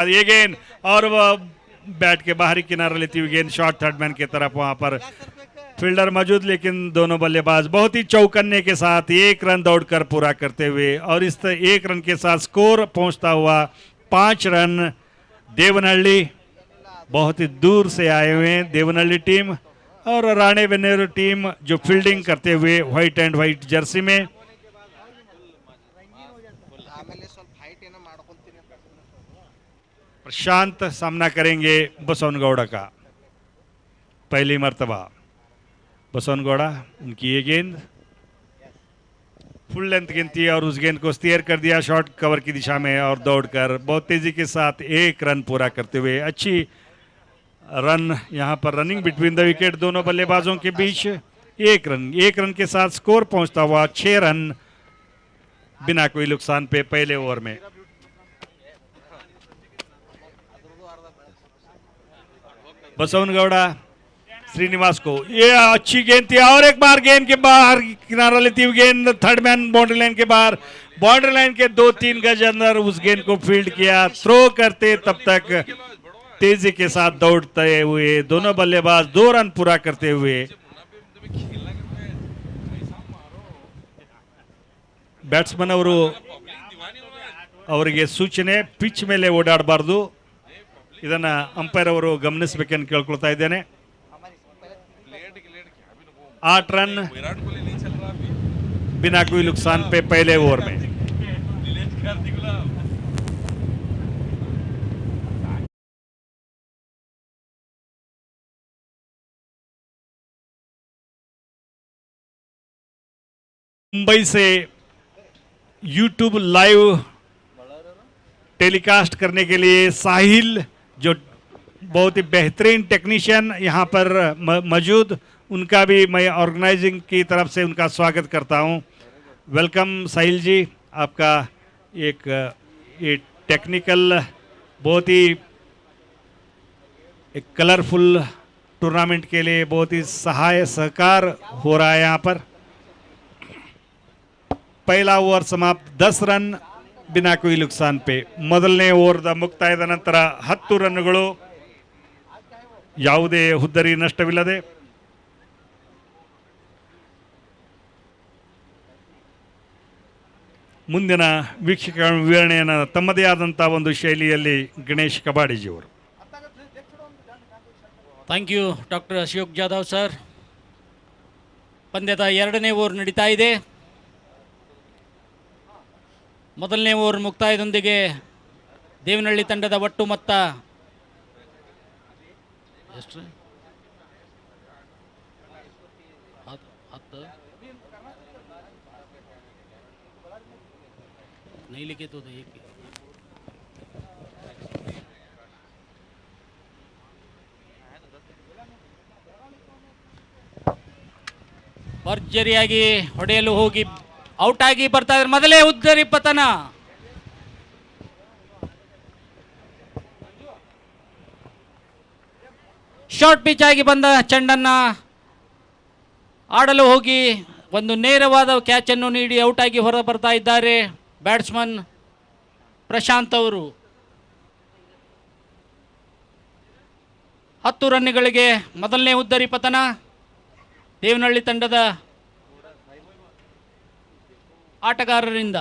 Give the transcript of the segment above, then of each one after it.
ये गेंद और वह बैट के बाहरी किनारा लेती हुई गेंद शॉर्ट थर्ड मैन की तरफ, वहां पर फील्डर मौजूद, लेकिन दोनों बल्लेबाज बहुत ही चौकन्ने के साथ 1 रन दौड़कर पूरा करते हुए, और इस 1 रन के साथ स्कोर पहुंचता हुआ 5 रन। देवनहल्ली बहुत ही दूर से आए हुए हैं, देवनहल्ली टीम, और राणेबेन्नूर टीम जो फील्डिंग करते हुए व्हाइट एंड व्हाइट जर्सी में। प्रशांत सामना करेंगे बसवनगौड़ा का, पहली मर्तबा बसवनगौड़ा। उनकी ये गेंद फुल लेंथ गेंद थी और उस गेंद को स्टीयर कर दिया शॉर्ट कवर की दिशा में, और दौड़कर बहुत तेजी के साथ 1 रन पूरा करते हुए अच्छी रन यहां पर रनिंग बिटवीन द विकेट दोनों बल्लेबाजों के बीच। 1 रन के साथ स्कोर पहुंचता हुआ 6 रन बिना कोई नुकसान पे पहले ओवर में। बसवनगौड़ा श्रीनिवास को, ये अच्छी गेंद थी और एक बार गेंद के बाहर किनारा लेती हुई गेंद थर्ड मैन बाउंड्री लाइन के बाहर, बाउंड्री लाइन के 2-3 गज अंदर उस गेंद को फील्ड किया। थ्रो करते तब तक तेजी के साथ दौड़ते हुए दोनों बल्लेबाज 2 रन पूरा करते हुए। ಬ್ಯಾಟ್ಸ್ಮನ್ ಅವರು ಅವರಿಗೆ ಸೂಚನೆ ಪಿಚ್ ಮೇಲೆ ಓಡಾಡಬಾರದು, ಇದನ್ನ ಅಂಪೈರ್ ಅವರು ಗಮನಿಸಬೇಕೆಂದು ಕೇಳ್ಕೊಳ್ತಾ ಇದ್ದೇನೆ। 8 रन बिना कोई नुकसान पे पहले ओवर में। मुंबई से यूट्यूब लाइव टेलीकास्ट करने के लिए साहिल, जो बहुत ही बेहतरीन टेक्नीशियन यहाँ पर मौजूद, उनका भी मैं ऑर्गेनाइजिंग की तरफ से उनका स्वागत करता हूँ। वेलकम साहिल जी, आपका एक ये टेक्निकल बहुत ही एक कलरफुल टूर्नामेंट के लिए बहुत ही सहकार हो रहा है यहाँ पर। पहला ओवर समाप्त 10 रन बिना कोई नुकसान पे। ಮೊದಲನೇ ಓವರ್ ಮುಕ್ತಾಯದ ನಂತರ 10 ರನ್ಗಳು ಯಾವುದೇ ಹುದ್ದರಿ ನಷ್ಟವಿಲ್ಲದೆ। ಮುಂದಿನ ವೀಕ್ಷಕ ವಿವರಣೆಯನ್ನು ತಮ್ಮದೇ ಆದಂತಹ ಒಂದು ಶೈಲಿಯಲ್ಲಿ ಗಣೇಶ್ ಕಬಾಡಿಜಿ ಅವರು। Thank you doctor Ashok Jadhav sir. ಪಂದ್ಯದ 2ನೇ ಓವರ್ ನಡೀತಾ ಇದೆ। ಮೊದಲನೇ ಓವರ್ ಮುಕ್ತಾಯದೊಂದಿಗೆ ದೇವನಹಳ್ಳಿ ತಂಡದ ಒಟ್ಟು ಮೊತ್ತ ಎಷ್ಟು? 10 नहीं लिखे तो एक ಭರ್ಜರಿಯಾಗಿ ಹೊಡೆಯಲು ಹೋಗಿ ಔಟ್ ಆಗಿ ಬರ್ತಾ ಇದ್ದಾರೆ। ಮೊದಲೇ ಉದ್ದರಿ ಪತನ, ಶಾರ್ಟ್ ಪಿಚ್ ಆಗಿ ಬಂದ ಚೆಂಡನ್ನ ಆಡಲು ಹೋಗಿ ಒಂದು ನೇರವಾದ ಕ್ಯಾಚ್ ಅನ್ನು ನೀಡಿ ಔಟ್ ಆಗಿ ಹೊರ ಬರ್ತಾ ಇದ್ದಾರೆ ಬ್ಯಾಟ್ಸ್ಮನ್ ಪ್ರಶಾಂತ್ ಅವರು। 10 ರನ್ಗಳಿಗೆ ಮೊದಲನೇ ಉದ್ದರಿ ಪತನ ದೇವನಹಳ್ಳಿ ತಂಡದ ಆಟಗಾರರಿಂದ।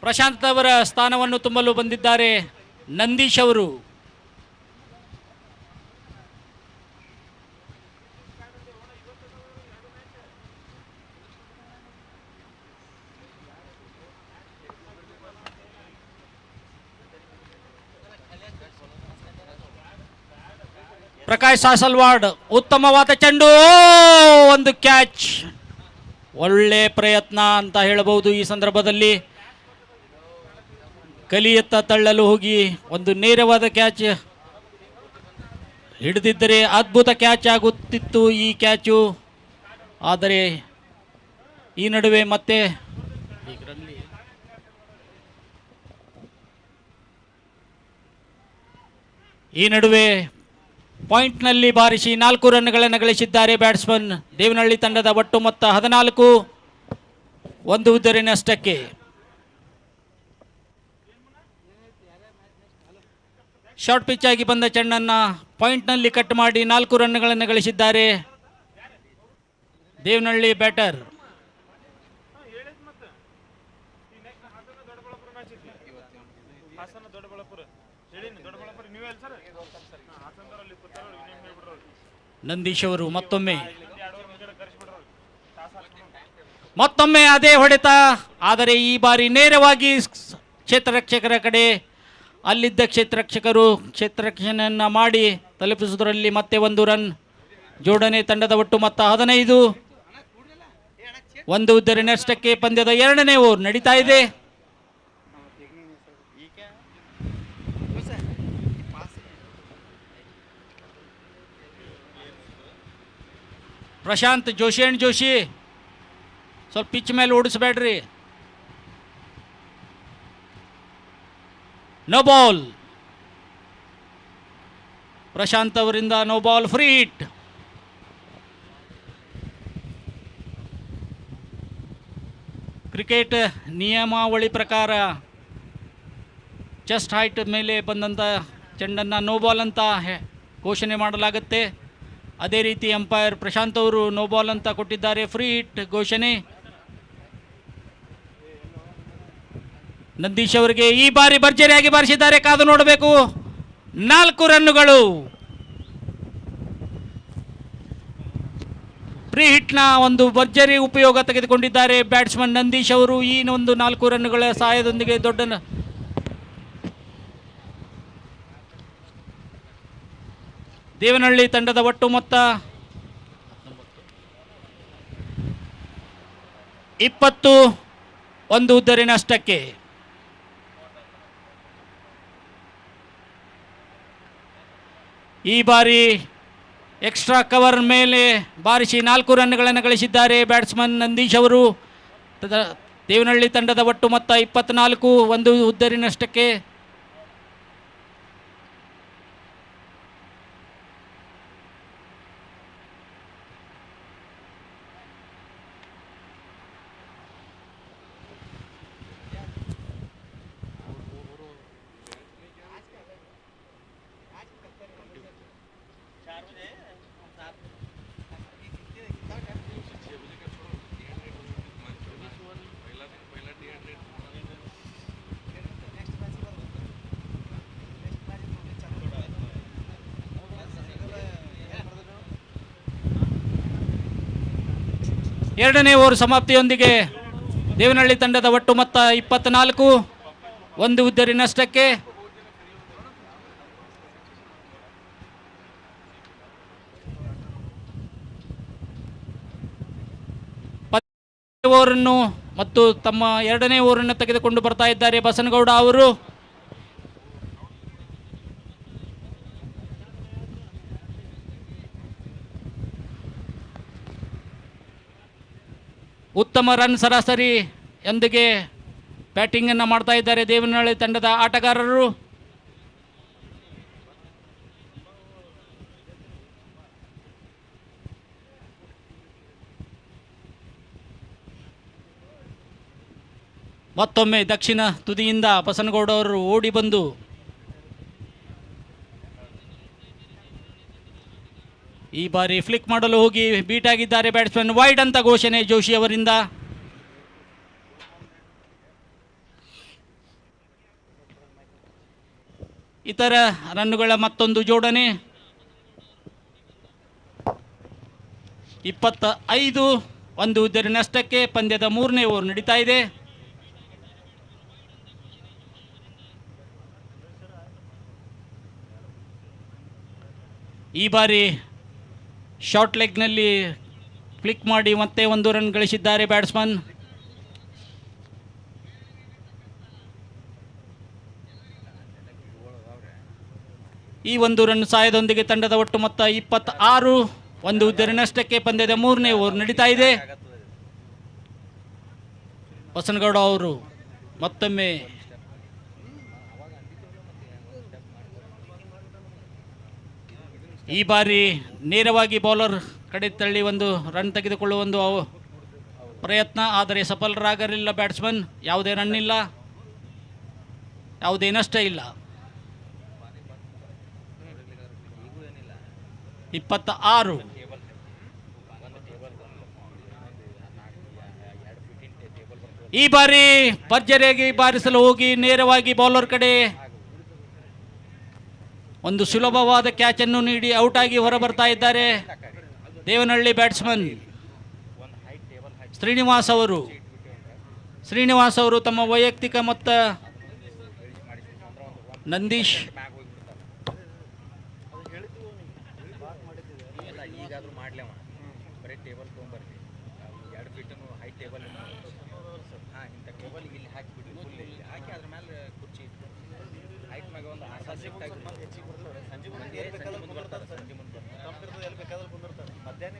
ಪ್ರಶಾಂತ್ ಅವರ ಸ್ಥಾನವನ್ನು ತುಂಬಲು ಬಂದಿದ್ದಾರೆ ನಂದೀಶ್ ಅವರು। ಪ್ರಕಾಶ್ ಸಾಸಲ್ವಾಡ್ ಉತ್ತಮವಾದ ಚೆಂಡು, ಒಂದು ಕ್ಯಾಚ್, ಒಳ್ಳೆ ಪ್ರಯತ್ನ ಅಂತ ಹೇಳಬಹುದು ಈ ಸಂದರ್ಭದಲ್ಲಿ। ಕಲಿಯತ್ತ ತಳ್ಳಲು ಹೋಗಿ ಒಂದು ನೇರವಾದ ಕ್ಯಾಚ್ ಹಿಡಿದಿದ್ದರೆ ಅದ್ಭುತ ಕ್ಯಾಚ್ ಆಗುತ್ತಿತ್ತು ಈ ಕ್ಯಾಚು, ಆದರೆ ಈ ನಡುವೆ ಮತ್ತೆ ಪಾಯಿಂಟ್ನಲ್ಲಿ ಬಾರಿಸಿ 4 ರನ್ಗಳನ್ನು ಗಳಿಸಿದ್ದಾರೆ ಬ್ಯಾಟ್ಸ್ಮನ್. ದೇವನಹಳ್ಳಿ ತಂಡದ ಒಟ್ಟು ಮೊತ್ತ 14, 1 ಉದ್ದರಿ ನಷ್ಟಕ್ಕೆ. ಶಾರ್ಟ್ ಪಿಚ್ ಆಗಿ ಬಂದ ಚೆಂಡನ್ನು ಪಾಯಿಂಟ್ನಲ್ಲಿ ಕಟ್ ಮಾಡಿ 4 ರನ್ಗಳನ್ನು ಗಳಿಸಿದ್ದಾರೆ ದೇವನಹಳ್ಳಿ ಬ್ಯಾಟರ್. ನಂದೀಶ್ ಅವರು ಮತ್ತೊಮ್ಮೆ ಅದೇ ಹೊಡೆತ, ಆದರೆ ಈ ಬಾರಿ ನೇರವಾಗಿ ಕ್ಷೇತ್ರರಕ್ಷಕರ ಕಡೆ. ಅಲ್ಲಿದ್ದ ಕ್ಷೇತ್ರರಕ್ಷಣೆಯನ್ನು ಮಾಡಿ ತಲುಪಿಸುವುದರಲ್ಲಿ ಮತ್ತೆ 1 ರನ್. ಜೋಡಣೆ ತಂಡದ ಒಟ್ಟು ಮೊತ್ತ 15, 1 ಉದ್ದರಿ ನಷ್ಟಕ್ಕೆ. ಪಂದ್ಯದ 2ನೇ ಓವರ್ ನಡೀತಾ ಇದೆ. ಪ್ರಶಾಂತ್ ಜೋಶಿ ಸ್ವಲ್ಪ ಪಿಚ್ ಮೇಲೆ ಓಡಿಸಬೇಡ್ರಿ. No ball. ಪ್ರಶಾಂತ್ ಅವರಿಂದ no ball, free hit. Cricket ನಿಯಮಾವಳಿ ಪ್ರಕಾರ ಚೆಸ್ಟ್ ಹೈಟ್ ಮೇಲೆ ಬಂದಂಥ ಚೆಂಡನ್ನು ನೋ ಬಾಲ್ ಅಂತ ಘೋಷಣೆ ಮಾಡಲಾಗುತ್ತೆ. ಅದೇ ರೀತಿ ಅಂಪೈರ್ ಪ್ರಶಾಂತ್ ಅವರು ನೋ ಬಾಲ್ ಅಂತ ಕೊಟ್ಟಿದ್ದಾರೆ, ಫ್ರೀ ಹಿಟ್ ಘೋಷಣೆ. ನಂದೀಶ್ ಅವರಿಗೆ ಈ ಬಾರಿ ಭರ್ಜರಿಯಾಗಿ ಬಾರಿಸಿದ್ದಾರೆ, ಕಾದು ನೋಡಬೇಕು. 4 ರನ್ನುಗಳು. ಫ್ರೀ ಹಿಟ್ನ ಒಂದು ಭರ್ಜರಿ ಉಪಯೋಗ ತೆಗೆದುಕೊಂಡಿದ್ದಾರೆ ಬ್ಯಾಟ್ಸ್ಮನ್ ನಂದೀಶ್ ಅವರು. ಈ ಒಂದು 4 ರನ್ನುಗಳ ಸಹಾಯದೊಂದಿಗೆ ದೊಡ್ಡ ದೇವನಹಳ್ಳಿ ತಂಡದ ಒಟ್ಟು ಮೊತ್ತ 20, 1 ಉದ್ದರಿ ನಷ್ಟಕ್ಕೆ. ಈ ಬಾರಿ ಎಕ್ಸ್ಟ್ರಾ ಕವರ್ ಮೇಲೆ ಬಾರಿಸಿ 4 ರನ್ಗಳನ್ನು ಗಳಿಸಿದ್ದಾರೆ ಬ್ಯಾಟ್ಸ್ಮನ್ ನಂದೀಶ್ ಅವರು. ದೇವನಹಳ್ಳಿ ತಂಡದ ಒಟ್ಟು ಮೊತ್ತ 24, 1 ಉದ್ದರಿ ನಷ್ಟಕ್ಕೆ. ಎರಡನೇ ಓವರ್ ಸಮಾಪ್ತಿಯೊಂದಿಗೆ ದೇವನಹಳ್ಳಿ ತಂಡದ ಒಟ್ಟು ಮೊತ್ತ 24, 1 ಉದ್ದರಿ ನಷ್ಟಕ್ಕೆ. ಓವರನ್ನು ಮತ್ತು ತಮ್ಮ 2ನೇ ಓವರನ್ನು ತೆಗೆದುಕೊಂಡು ಬರ್ತಾ ಇದ್ದಾರೆ ಬಸನಗೌಡ ಅವರು. ಉತ್ತಮ ರನ್ ಸರಾಸರಿಯೊಂದಿಗೆ ಬ್ಯಾಟಿಂಗನ್ನು ಮಾಡ್ತಾ ಇದ್ದಾರೆ ದೇವನಹಳ್ಳಿ ತಂಡದ ಆಟಗಾರರು. ಮತ್ತೊಮ್ಮೆ ದಕ್ಷಿಣ ತುದಿಯಿಂದ ಬಸನಗೌಡ ಅವರು ಓಡಿ ಬಂದು ಈ ಬಾರಿ ಫ್ಲಿಕ್ ಮಾಡಲು ಹೋಗಿ ಬೀಟ್ ಆಗಿದ್ದಾರೆ ಬ್ಯಾಟ್ಸ್ಮನ್. ವೈಡ್ ಅಂತ ಘೋಷಣೆ ಜೋಶಿ ಅವರಿಂದ. ಇತರ ರನ್ನುಗಳ ಮತ್ತೊಂದು ಜೋಡಣೆ 25, 1 ಉದ್ದರಿ ನಷ್ಟಕ್ಕೆ. ಪಂದ್ಯದ 3ನೇ ಓವರ್ ನಡೀತಾ ಇದೆ. ಈ ಬಾರಿ ಶಾರ್ಟ್ ಲೆಗ್ನಲ್ಲಿ ಫ್ಲಿಕ್ ಮಾಡಿ ಮತ್ತೆ 1 ರನ್ ಗಳಿಸಿದ್ದಾರೆ ಬ್ಯಾಟ್ಸ್ಮನ್. ಈ 1 ರನ್ ಸಹಾಯದೊಂದಿಗೆ ತಂಡದ ಒಟ್ಟು ಮೊತ್ತ 26, 1 ಉದ್ದರಿ ನಷ್ಟಕ್ಕೆ. ಪಂದ್ಯದ 3ನೇ ಓವರ್ ನಡೀತಾ ಇದೆ. ಬಸನಗೌಡ ಅವರು ಮತ್ತೊಮ್ಮೆ ಈ ಬಾರಿ ನೇರವಾಗಿ ಬೌಲರ್ ಕಡೆ ತಳ್ಳಿ ಒಂದು ರನ್ ತೆಗೆದುಕೊಳ್ಳುವ ಒಂದು ಪ್ರಯತ್ನ, ಆದರೆ ಸಫಲರಾಗಲಿಲ್ಲ ಬ್ಯಾಟ್ಸ್ಮನ್. ಯಾವುದೇ ರನ್ ಇಲ್ಲ, ಯಾವುದೇ ನಷ್ಟ ಇಲ್ಲ. 26. ಈ ಬಾರಿ ಭರ್ಜರಿಯಾಗಿ ಬಾರಿಸಲು ಹೋಗಿ ನೇರವಾಗಿ ಬೌಲರ್ ಕಡೆ ಒಂದು ಸುಲಭವಾದ ಕ್ಯಾಚ್ ಅನ್ನು ನೀಡಿ ಔಟ್ ಆಗಿ ಹೊರಬರ್ತಾ ಇದ್ದಾರೆ ದೇವನಹಳ್ಳಿ ಬ್ಯಾಟ್ಸ್ಮನ್ ಶ್ರೀನಿವಾಸ್ ಅವರು ತಮ್ಮ ವೈಯಕ್ತಿಕ ಮೊತ್ತ ನಂದೀಶ್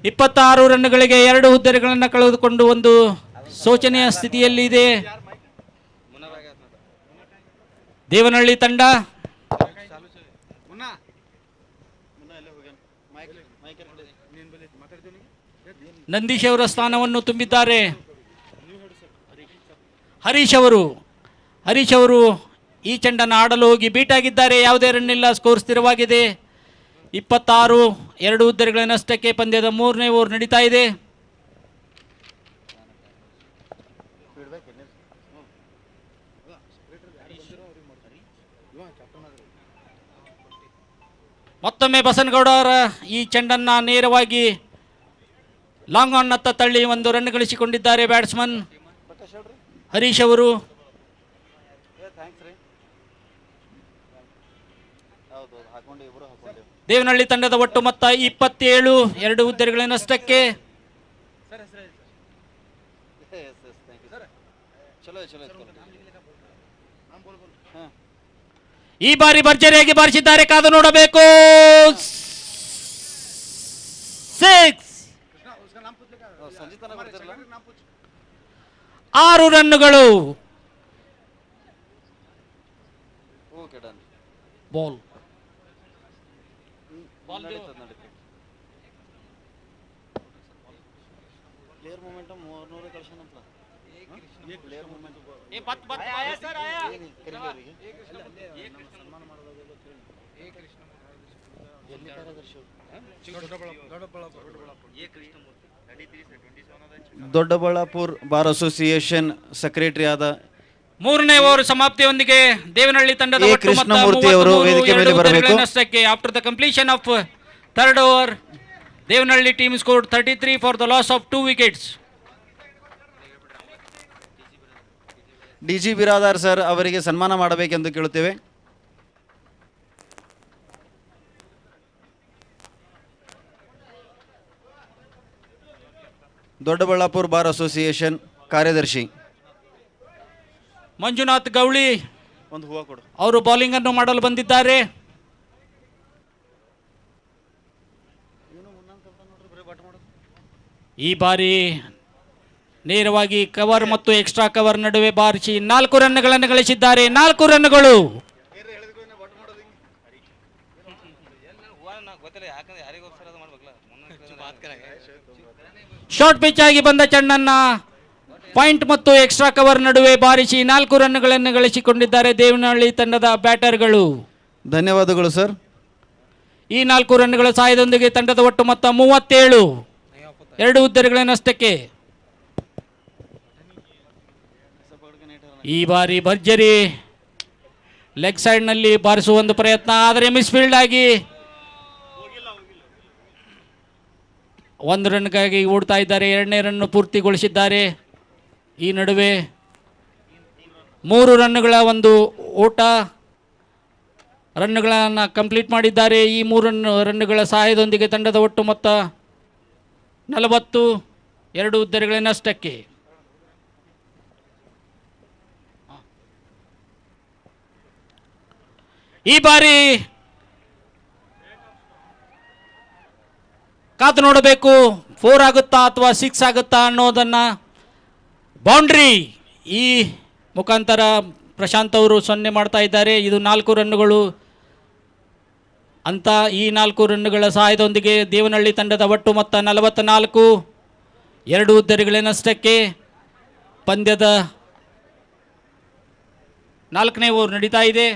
ಇಪ್ಪತ್ತಾರು ರನ್ಗಳಿಗೆ 2 ಹುದ್ದೆಗಳನ್ನು ಕಳೆದುಕೊಂಡು ಒಂದು ಶೋಚನೀಯ ಸ್ಥಿತಿಯಲ್ಲಿ ಇದೆ ದೇವನಹಳ್ಳಿ ತಂಡ. ನಂದೀಶ್ ಅವರ ಸ್ಥಾನವನ್ನು ತುಂಬಿದ್ದಾರೆ ಹರೀಶ್ ಅವರು ಈ ಚೆಂಡನ್ನು ಆಡಲು ಹೋಗಿ ಬೀಟ್ ಆಗಿದ್ದಾರೆ. ಯಾವುದೇ ರನ್ ಇಲ್ಲ, ಸ್ಕೋರ್ ಸ್ಥಿರವಾಗಿದೆ. 26, 2 ಹುದ್ದೆಗಳ ನಷ್ಟಕ್ಕೆ ಪಂದ್ಯದ 3ನೇ ಓವರ್ ನಡೀತಾ ಇದೆ. ಮತ್ತೊಮ್ಮೆ ಬಸನಗೌಡ ಅವರ ಈ ಚೆಂಡನ್ನು ನೇರವಾಗಿ ಲಾಂಗ್ ಆನ್ ನತ್ತ ತಳ್ಳಿ ಒಂದು ರನ್ ಗಳಿಸಿಕೊಂಡಿದ್ದಾರೆ ಬ್ಯಾಟ್ಸ್ಮನ್ ಹರೀಶ್ ಅವರು. ದೇವನಹಳ್ಳಿ ತಂಡದ ಒಟ್ಟು ಮೊತ್ತ 27, 2 ಹುದ್ದೆಗಳ ನಷ್ಟಕ್ಕೆ. ಈ ಬಾರಿ ಭರ್ಜರಿಯಾಗಿ ಬಾರಿಸಿದ್ದಾರೆ, ಕಾದು ನೋಡಬೇಕು. 6 ರನ್ನುಗಳು. Ball Doddaballapura bar association secretary ಆದ 3ನೇ ಓವರ್ ಸಮಾಪ್ತಿಯೊಂದಿಗೆ ದೇವನಹಳ್ಳಿ ತಂಡದ ಕೃಷ್ಣಮೂರ್ತಿ ಅವರು ವೇದಿಕೆ ಮೇಲೆ ಬರಬೇಕು. After the completion of third over Devanahalli team scored 33 for the loss of 2 wickets. DG Biradar sir ಅವರಿಗೆ ಸನ್ಮಾನ ಮಾಡಬೇಕೆಂದು ಕೇಳುತ್ತೇವೆ. ದೊಡ್ಡಬಳ್ಳಾಪುರ ಬಾರ್ ಅಸೋಸಿಯೇಷನ್ ಕಾರ್ಯದರ್ಶಿ ಮಂಜುನಾಥ್ ಗೌಳಿ ಒಂದು ಹೂವು ಕೊಡು. ಅವರು ಬೌಲಿಂಗ್ ಅನ್ನು ಮಾಡಲು ಬಂದಿದ್ದಾರೆ. ಈ ಬಾರಿ ನೇರವಾಗಿ ಕವರ್ ಮತ್ತು ಎಕ್ಸ್ಟ್ರಾ ಕವರ್ ನಡುವೆ ಬಾರಿಸಿ 4 ರನ್ಗಳನ್ನು ಗಳಿಸಿದ್ದಾರೆ. 4 ರನ್ನುಗಳು. ಶಾರ್ಟ್ ಪಿಚ್ ಆಗಿ ಬಂದ ಚೆಂಡನ್ನ ಪಾಯಿಂಟ್ ಮತ್ತು ಎಕ್ಸ್ಟ್ರಾ ಕವರ್ ನಡುವೆ ಬಾರಿಸಿ 4 ರನ್ಗಳನ್ನು ಗಳಿಸಿಕೊಂಡಿದ್ದಾರೆ ದೇವನಹಳ್ಳಿ ತಂಡದ ಬ್ಯಾಟರ್ಗಳು. ಧನ್ಯವಾದಗಳು ಸರ್. ಈ 4 ರನ್ಗಳ ಸಹಾಯದೊಂದಿಗೆ ತಂಡದ ಒಟ್ಟು ಮೊತ್ತ 37, 2 ಹುದ್ದೆಗಳ ನಷ್ಟಕ್ಕೆ. ಈ ಬಾರಿ ಭರ್ಜರಿ ಲೆಗ್ ಸೈಡ್ ನಲ್ಲಿ ಬಾರಿಸುವ ಒಂದು ಪ್ರಯತ್ನ, ಆದರೆ ಮಿಸ್ಫೀಲ್ಡ್ ಆಗಿ 1 ರನ್ಗಾಗಿ ಓಡ್ತಾ ಇದ್ದಾರೆ. 2ನೇ ರನ್ ಪೂರ್ತಿಗೊಳಿಸಿದ್ದಾರೆ. ಈ ನಡುವೆ 3 ರನ್ನುಗಳ ಒಂದು ಓಟ ರನ್ನುಗಳನ್ನು ಕಂಪ್ಲೀಟ್ ಮಾಡಿದ್ದಾರೆ. ಈ 3 ರನ್ನುಗಳ ಸಹಾಯದೊಂದಿಗೆ ತಂಡದ ಒಟ್ಟು ಮೊತ್ತ 40, 2 ಹುದ್ದೆಗಳ ನಷ್ಟಕ್ಕೆ. ಈ ಬಾರಿ ಕಾದು ನೋಡಬೇಕು, 4 ಆಗುತ್ತಾ ಅಥವಾ 6 ಆಗುತ್ತಾ ಅನ್ನೋದನ್ನ. ಬೌಂಡ್ರಿ ಈ ಮುಖಾಂತರ ಪ್ರಶಾಂತ್ ಅವರು 0 ಮಾಡ್ತಾ ಇದ್ದಾರೆ. ಇದು 4 ರನ್ನುಗಳು. ಅಂತ ಈ 4 ರನ್ನುಗಳ ಸಹಾಯದೊಂದಿಗೆ ದೇವನಹಳ್ಳಿ ತಂಡದ ಒಟ್ಟು ಮೊತ್ತ 44, 2 ಉದ್ದರಿಗಳ ನಷ್ಟಕ್ಕೆ. ಪಂದ್ಯದ 4ನೇ ಓವರ್ ನಡೀತಾ ಇದೆ.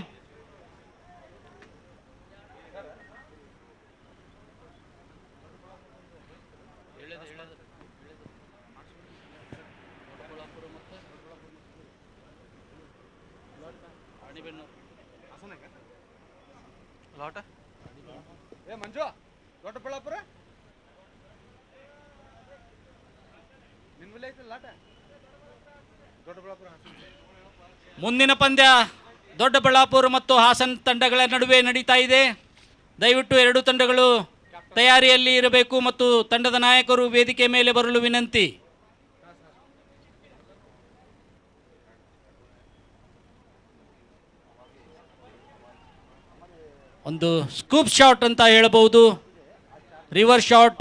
ಮುಂದಿನ ಪಂದ್ಯ ದೊಡ್ಡಬಳ್ಳಾಪುರ ಮತ್ತು ಹಾಸನ ತಂಡಗಳ ನಡುವೆ ನಡೀತಾ ಇದೆ. ದಯವಿಟ್ಟು 2 ತಂಡಗಳು ತಯಾರಿಯಲ್ಲಿ ಇರಬೇಕು ಮತ್ತು ತಂಡದ ನಾಯಕರು ವೇದಿಕೆ ಮೇಲೆ ಬರಲು ವಿನಂತಿ. ಒಂದು ಸ್ಕೂಪ್ ಶಾಟ್ ಅಂತ ಹೇಳಬಹುದು, ರಿವರ್ಸ್ ಶಾಟ್.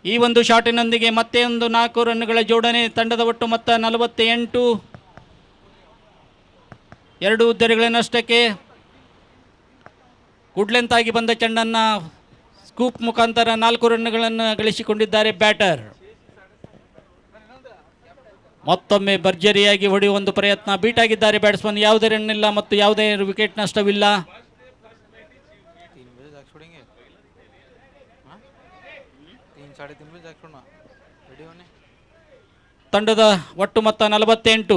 ಈ ಒಂದು ಶಾಟಿನೊಂದಿಗೆ ಮತ್ತೆ ಒಂದು 4 ರನ್ನುಗಳ ಜೋಡಣೆ. ತಂಡದ ಒಟ್ಟು ಮೊತ್ತ 48, 2 ಉದ್ದರಿಗಳ ನಷ್ಟಕ್ಕೆ. ಗುಡ್ಲೆಂತಾಗಿ ಬಂದ ಚೆಂಡನ್ನು ಸ್ಕೂಪ್ ಮುಖಾಂತರ 4 ರನ್ನುಗಳನ್ನು ಗಳಿಸಿಕೊಂಡಿದ್ದಾರೆ ಬ್ಯಾಟರ್. ಮತ್ತೊಮ್ಮೆ ಭರ್ಜರಿಯಾಗಿ ಹೊಡೆಯುವ ಒಂದು ಪ್ರಯತ್ನ. ಬೀಟ್ ಆಗಿದ್ದಾರೆ ಬ್ಯಾಟ್ಸ್ಮನ್. ಯಾವುದೇ ರನ್ ಇಲ್ಲ ಮತ್ತು ಯಾವುದೇ ವಿಕೆಟ್ ನಷ್ಟವಿಲ್ಲ. ತಂಡದ ಒಟ್ಟು ಮೊತ್ತ 48.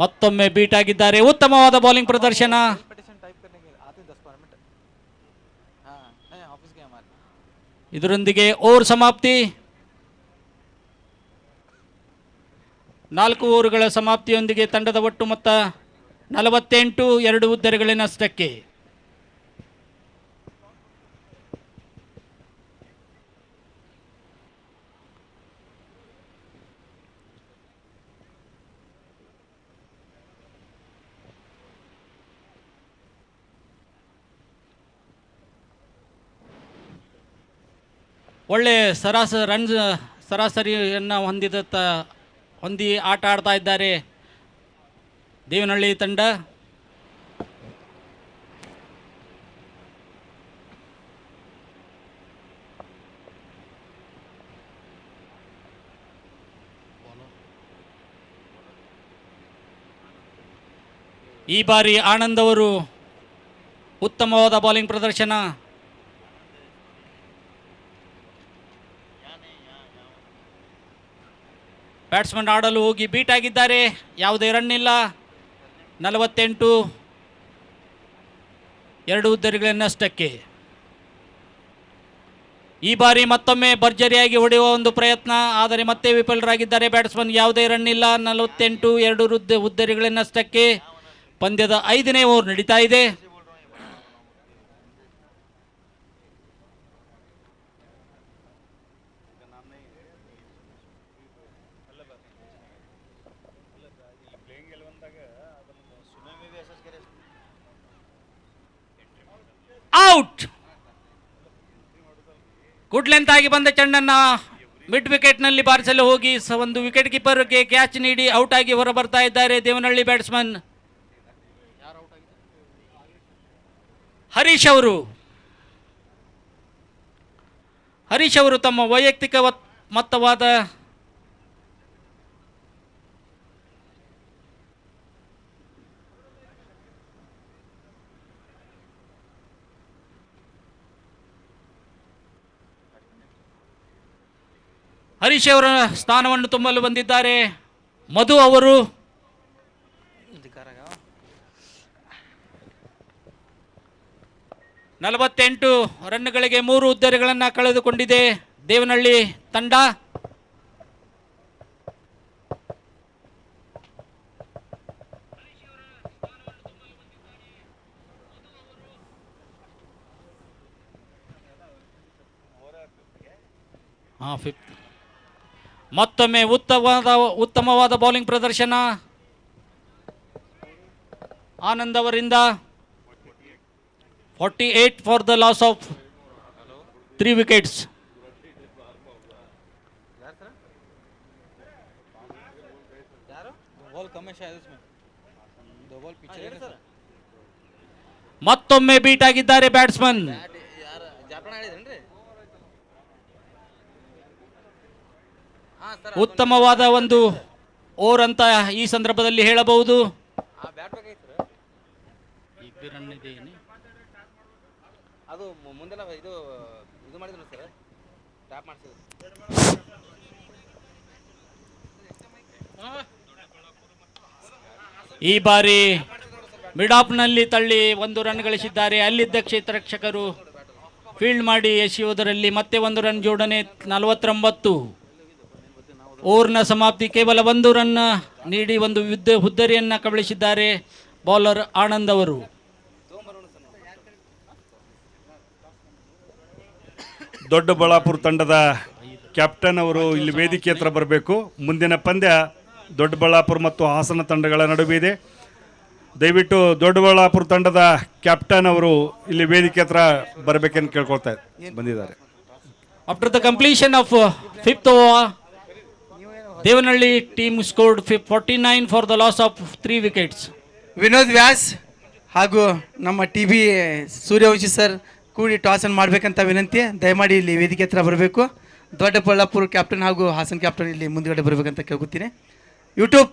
ಮತ್ತೊಮ್ಮೆ ಬೀಟ್ ಆಗಿದ್ದಾರೆ. ಉತ್ತಮವಾದ ಬೌಲಿಂಗ್ ಪ್ರದರ್ಶನ. ಇದರೊಂದಿಗೆ ಓವರ್ ಸಮಾಪ್ತಿ. 4 ಓವರ್ಗಳ ಸಮಾಪ್ತಿಯೊಂದಿಗೆ ತಂಡದ ಒಟ್ಟು ಮೊತ್ತ 48, 2 ಉದ್ದರಿಗಳ ನಷ್ಟಕ್ಕೆ. ಒಳ್ಳೆ ಸರಾಸರಿಯನ್ನು ಹೊಂದಿ ಆಟ ಆಡ್ತಾ ಇದ್ದಾರೆ ದೇವನಹಳ್ಳಿ ತಂಡ. ಈ ಬಾರಿ ಆನಂದ್ ಅವರು ಉತ್ತಮವಾದ ಬೌಲಿಂಗ್ ಪ್ರದರ್ಶನ. ಬ್ಯಾಟ್ಸ್ಮನ್ ಆಡಲು ಹೋಗಿ ಬೀಟ್ ಆಗಿದ್ದಾರೆ. ಯಾವುದೇ ರನ್ ಇಲ್ಲ. 48, 2 ಉದ್ದರಿಗಳ ನಷ್ಟಕ್ಕೆ. ಈ ಬಾರಿ ಮತ್ತೊಮ್ಮೆ ಭರ್ಜರಿಯಾಗಿ ಹೊಡೆಯುವ ಒಂದು ಪ್ರಯತ್ನ, ಆದರೆ ಮತ್ತೆ ವಿಫಲರಾಗಿದ್ದಾರೆ ಬ್ಯಾಟ್ಸ್ಮನ್. ಯಾವುದೇ ರನ್ ಇಲ್ಲ. 48, 2 ಉದ್ದರಿಗಳ ನಷ್ಟಕ್ಕೆ. ಪಂದ್ಯದ 5ನೇ ಓವರ್ ನಡೀತಾ ಇದೆ. ಔಟ್. ಗುಡ್ ಲೆಂತ್ ಆಗಿ ಬಂದ ಚೆಂಡನ್ನು ಮಿಡ್ ವಿಕೆಟ್ನಲ್ಲಿ ಬಾರಿಸಲು ಹೋಗಿ ಒಂದು ವಿಕೆಟ್ ಕೀಪರ್ಗೆ ಕ್ಯಾಚ್ ನೀಡಿ ಔಟ್ ಆಗಿ ಹೊರ ಬರ್ತಾ ಇದ್ದಾರೆ ದೇವನಹಳ್ಳಿ ಬ್ಯಾಟ್ಸ್ಮನ್ ಹರೀಶ್ ಅವರು ತಮ್ಮ ವೈಯಕ್ತಿಕ ಮೊತ್ತವಾದ ಹರೀಶ್ ಅವರ ಸ್ಥಾನವನ್ನು ತುಂಬಲು ಬಂದಿದ್ದಾರೆ ಮಧು ಅವರು. 48 ರನ್ಗಳಿಗೆ 3 ಉದ್ದರಿಗಳನ್ನು ಕಳೆದುಕೊಂಡಿದೆ ದೇವನಹಳ್ಳಿ ತಂಡ. ಮತ್ತೊಮ್ಮೆ ಉತ್ತಮವಾದ ಬೌಲಿಂಗ್ ಪ್ರದರ್ಶನ ಆನಂದ್ ಅವರಿಂದ. 48 for the loss of 3 wickets. ಮತ್ತೊಮ್ಮೆ ಬೀಟ್ ಆಗಿದ್ದಾರೆ ಬ್ಯಾಟ್ಸ್ಮನ್. ಉತ್ತಮವಾದ ಒಂದು ಓವರ್ ಅಂತ ಈ ಸಂದರ್ಭದಲ್ಲಿ ಹೇಳಬಹುದು. ಈ ಬಾರಿ ಮಿಡ್ ಆಫ್ ನಲ್ಲಿ ತಳ್ಳಿ 1 ರನ್ ಗಳಿಸಿದ್ದಾರೆ. ಅಲ್ಲಿದ್ದ ಕ್ಷೇತ್ರ ರಕ್ಷಕರು ಫೀಲ್ಡ್ ಮಾಡಿ ಎಸೆಯುವುದರಲ್ಲಿ ಮತ್ತೆ 1 ರನ್ ಜೋಡಣೆ. 49 ಓವರ್ನ ಸಮಾಪ್ತಿ. ಕೇವಲ 1 ರನ್ ನೀಡಿ ಒಂದು ಹುದ್ದರಿಯನ್ನ ಕಬಳಿಸಿದ್ದಾರೆ ಬೌಲರ್ ಆನಂದ್ ಅವರು. ದೊಡ್ಡಬಳ್ಳಾಪುರ ತಂಡದ ಕ್ಯಾಪ್ಟನ್ ಅವರು ಇಲ್ಲಿ ವೇದಿಕೆ ಹತ್ರ ಬರಬೇಕು. ಮುಂದಿನ ಪಂದ್ಯ ದೊಡ್ಡಬಳ್ಳಾಪುರ ಮತ್ತು ಹಾಸನ ತಂಡಗಳ ನಡುವೆ ಇದೆ. ದಯವಿಟ್ಟು ದೊಡ್ಡಬಳ್ಳಾಪುರ ತಂಡದ ಕ್ಯಾಪ್ಟನ್ ಅವರು ಇಲ್ಲಿ ವೇದಿಕೆ ಹತ್ರ ಬರಬೇಕೆಂದು ಕೇಳ್ಕೊಳ್ತಾ ಬಂದಿದ್ದಾರೆ. After the completion of 5th over, Devanahalli team scored 49 for the loss of 3 wickets. Vinod Vyas ಹಾಗೂ ನಮ್ಮ TB ಸೂರ್ಯವಂಶಿ ಸರ್ ಕೂಡಿ ಟಾಸ್ ಅನ್ನು ಮಾಡಬೇಕಂತ ವಿನಂತಿ. ದಯಮಾಡಿ ಇಲ್ಲಿ ವೇದಿಕೆ ಹತ್ರ ಬರಬೇಕು. ದೊಡ್ಡಬಳ್ಳಾಪುರ ಕ್ಯಾಪ್ಟನ್ ಹಾಗೂ ಹಾಸನ್ ಕ್ಯಾಪ್ಟನ್ ಇಲ್ಲಿ ಮುಂದುಗಡೆ ಬರಬೇಕಂತ ಕೇಳ್ಕೊತೀನಿ. YouTube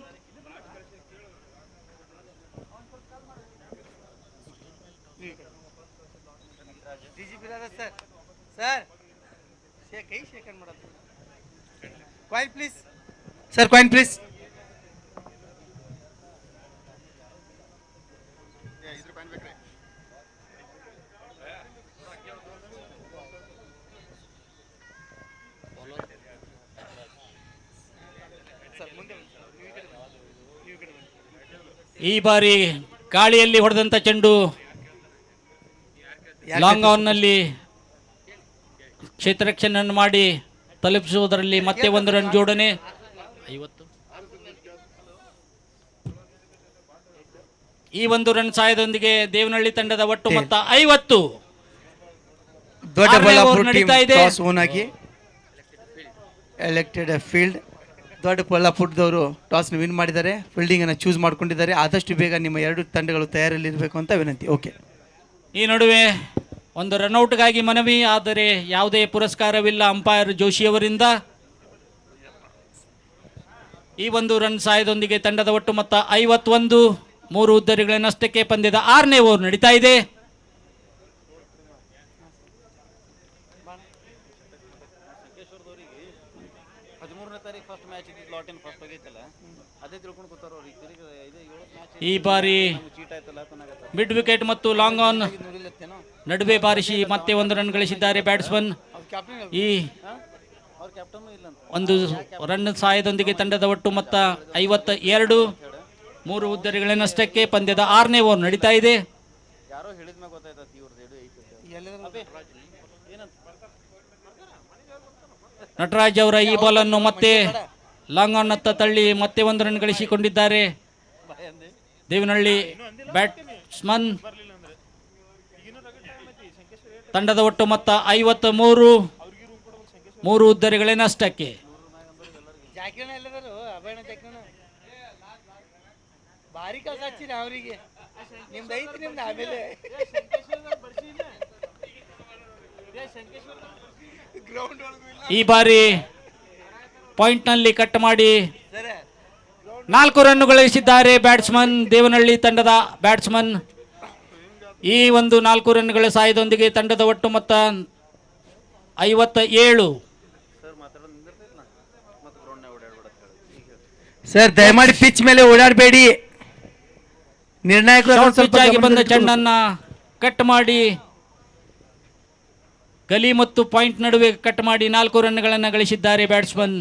sir coin please. ಈ ಬಾರಿ ಗಾಳಿಯಲ್ಲಿ ಹೊಡೆದಂತ ಚೆಂಡು ಲಾಂಗ್ ಆನ್ ನಲ್ಲಿ ಕ್ಷೇತ್ರ ರಕ್ಷಣೆಯನ್ನು ಮಾಡಿ ತಲುಪಿಸುವುದರಲ್ಲಿ ಮತ್ತೆ 1 ರನ್ ಜೋಡಣೆ. 50 ಈ 1 ರನ್ ಸಹಾಯದೊಂದಿಗೆ ದೇವನಹಳ್ಳಿ ತಂಡದ ಒಟ್ಟು ಮೊತ್ತ 50. ದೊಡ್ಡಬಳ್ಳಾಪುರ ನಡೀತಾ ಇದೆ. ಟಾಸ್ ಓನ್ ಆಗಿ ಎಲೆಕ್ಟೆಡ್ ಫೀಲ್ಡ್. ದೊಡ್ಡಬಳ್ಳಾಪುರದವರು ಟಾಸ್ ವಿನ್ ಮಾಡಿದ್ದಾರೆ. ಫೀಲ್ಡಿಂಗ್ ಅನ್ನು ಚೂಸ್ ಮಾಡ್ಕೊಂಡಿದ್ದಾರೆ. ಆದಷ್ಟು ಬೇಗ ನಿಮ್ಮ 2 ತಂಡಗಳು ತಯಾರಲ್ಲಿ ಇರಬೇಕು ಅಂತ ವಿನಂತಿ. ಓಕೆ. ಈ ನಡುವೆ ಒಂದು ರನ್ಔಟ್ಗಾಗಿ ಮನವಿ, ಆದರೆ ಯಾವುದೇ ಪುರಸ್ಕಾರವಿಲ್ಲ ಅಂಪೈರ್ ಜೋಶಿ ಅವರಿಂದ. ಈ 1 ರನ್ ಸಹಾಯದೊಂದಿಗೆ ತಂಡದ ಒಟ್ಟು ಮೊತ್ತ 51. 3 ಉದ್ದರಿಗಳ ನಷ್ಟಕ್ಕೆ ಪಂದ್ಯದ 6ನೇ ಓವರ್ ನಡೀತಾ ಇದೆ. ಈ ಬಾರಿ ಮಿಡ್ ವಿಕೆಟ್ ಮತ್ತು ಲಾಂಗ್ ಆನ್ ನಡುವೆ ಬಾರಿಸಿ ಮತ್ತೆ 1 ರನ್ ಗಳಿಸಿದ್ದಾರೆ ಬ್ಯಾಟ್ಸ್ಮನ್. ಈ 1 ರನ್ ಸಹಾಯದೊಂದಿಗೆ ತಂಡದ ಒಟ್ಟು ಮೊತ್ತ 52. 3 ಉದ್ದರಿಗಳ ನಷ್ಟಕ್ಕೆ ಪಂದ್ಯದ 6ನೇ ಓವರ್ ನಡೀತಾ ಇದೆ. ನಟರಾಜ್ ಅವರ ಈ ಬಾಲ್ ಅನ್ನು ಮತ್ತೆ ಲಾಂಗ್ ಆನ್ ನತ್ತ ತಳ್ಳಿ ಮತ್ತೆ 1 ರನ್ ಗಳಿಸಿಕೊಂಡಿದ್ದಾರೆ ದೇವನಹಳ್ಳಿ ಬ್ಯಾಟ್ಸ್ಮನ್. ತಂಡದ ಒಟ್ಟು ಮೊತ್ತ 53. 3 ಉದ್ದರಿಗಳ ನಷ್ಟಕ್ಕೆ. ಈ ಬಾರಿ ಪಾಯಿಂಟ್ ನಲ್ಲಿ ಕಟ್ ಮಾಡಿ 4 ರನ್ ಗಳಿಸಿದ್ದಾರೆ ಬ್ಯಾಟ್ಸ್ಮನ್, ದೇವನಹಳ್ಳಿ ತಂಡದ ಬ್ಯಾಟ್ಸ್ಮನ್. ಈ ಒಂದು 4 ರನ್ಗಳ ಸಹಾಯದೊಂದಿಗೆ ತಂಡದ ಒಟ್ಟು ಮೊತ್ತ 57. ಸರ್ ದಯಮಾಡಿ ಪಿಚ್ ಮೇಲೆ ಓಡಾಡಬೇಡಿ. ನಿರ್ಣಾಯಕವಾಗಿ ಬಂದ ಚೆಂಡನ್ನ ಕಟ್ ಮಾಡಿ ಗಲಿ ಮತ್ತು ಪಾಯಿಂಟ್ ನಡುವೆ ಕಟ್ ಮಾಡಿ 4 ರನ್ಗಳನ್ನು ಗಳಿಸಿದ್ದಾರೆ ಬ್ಯಾಟ್ಸ್ಮನ್.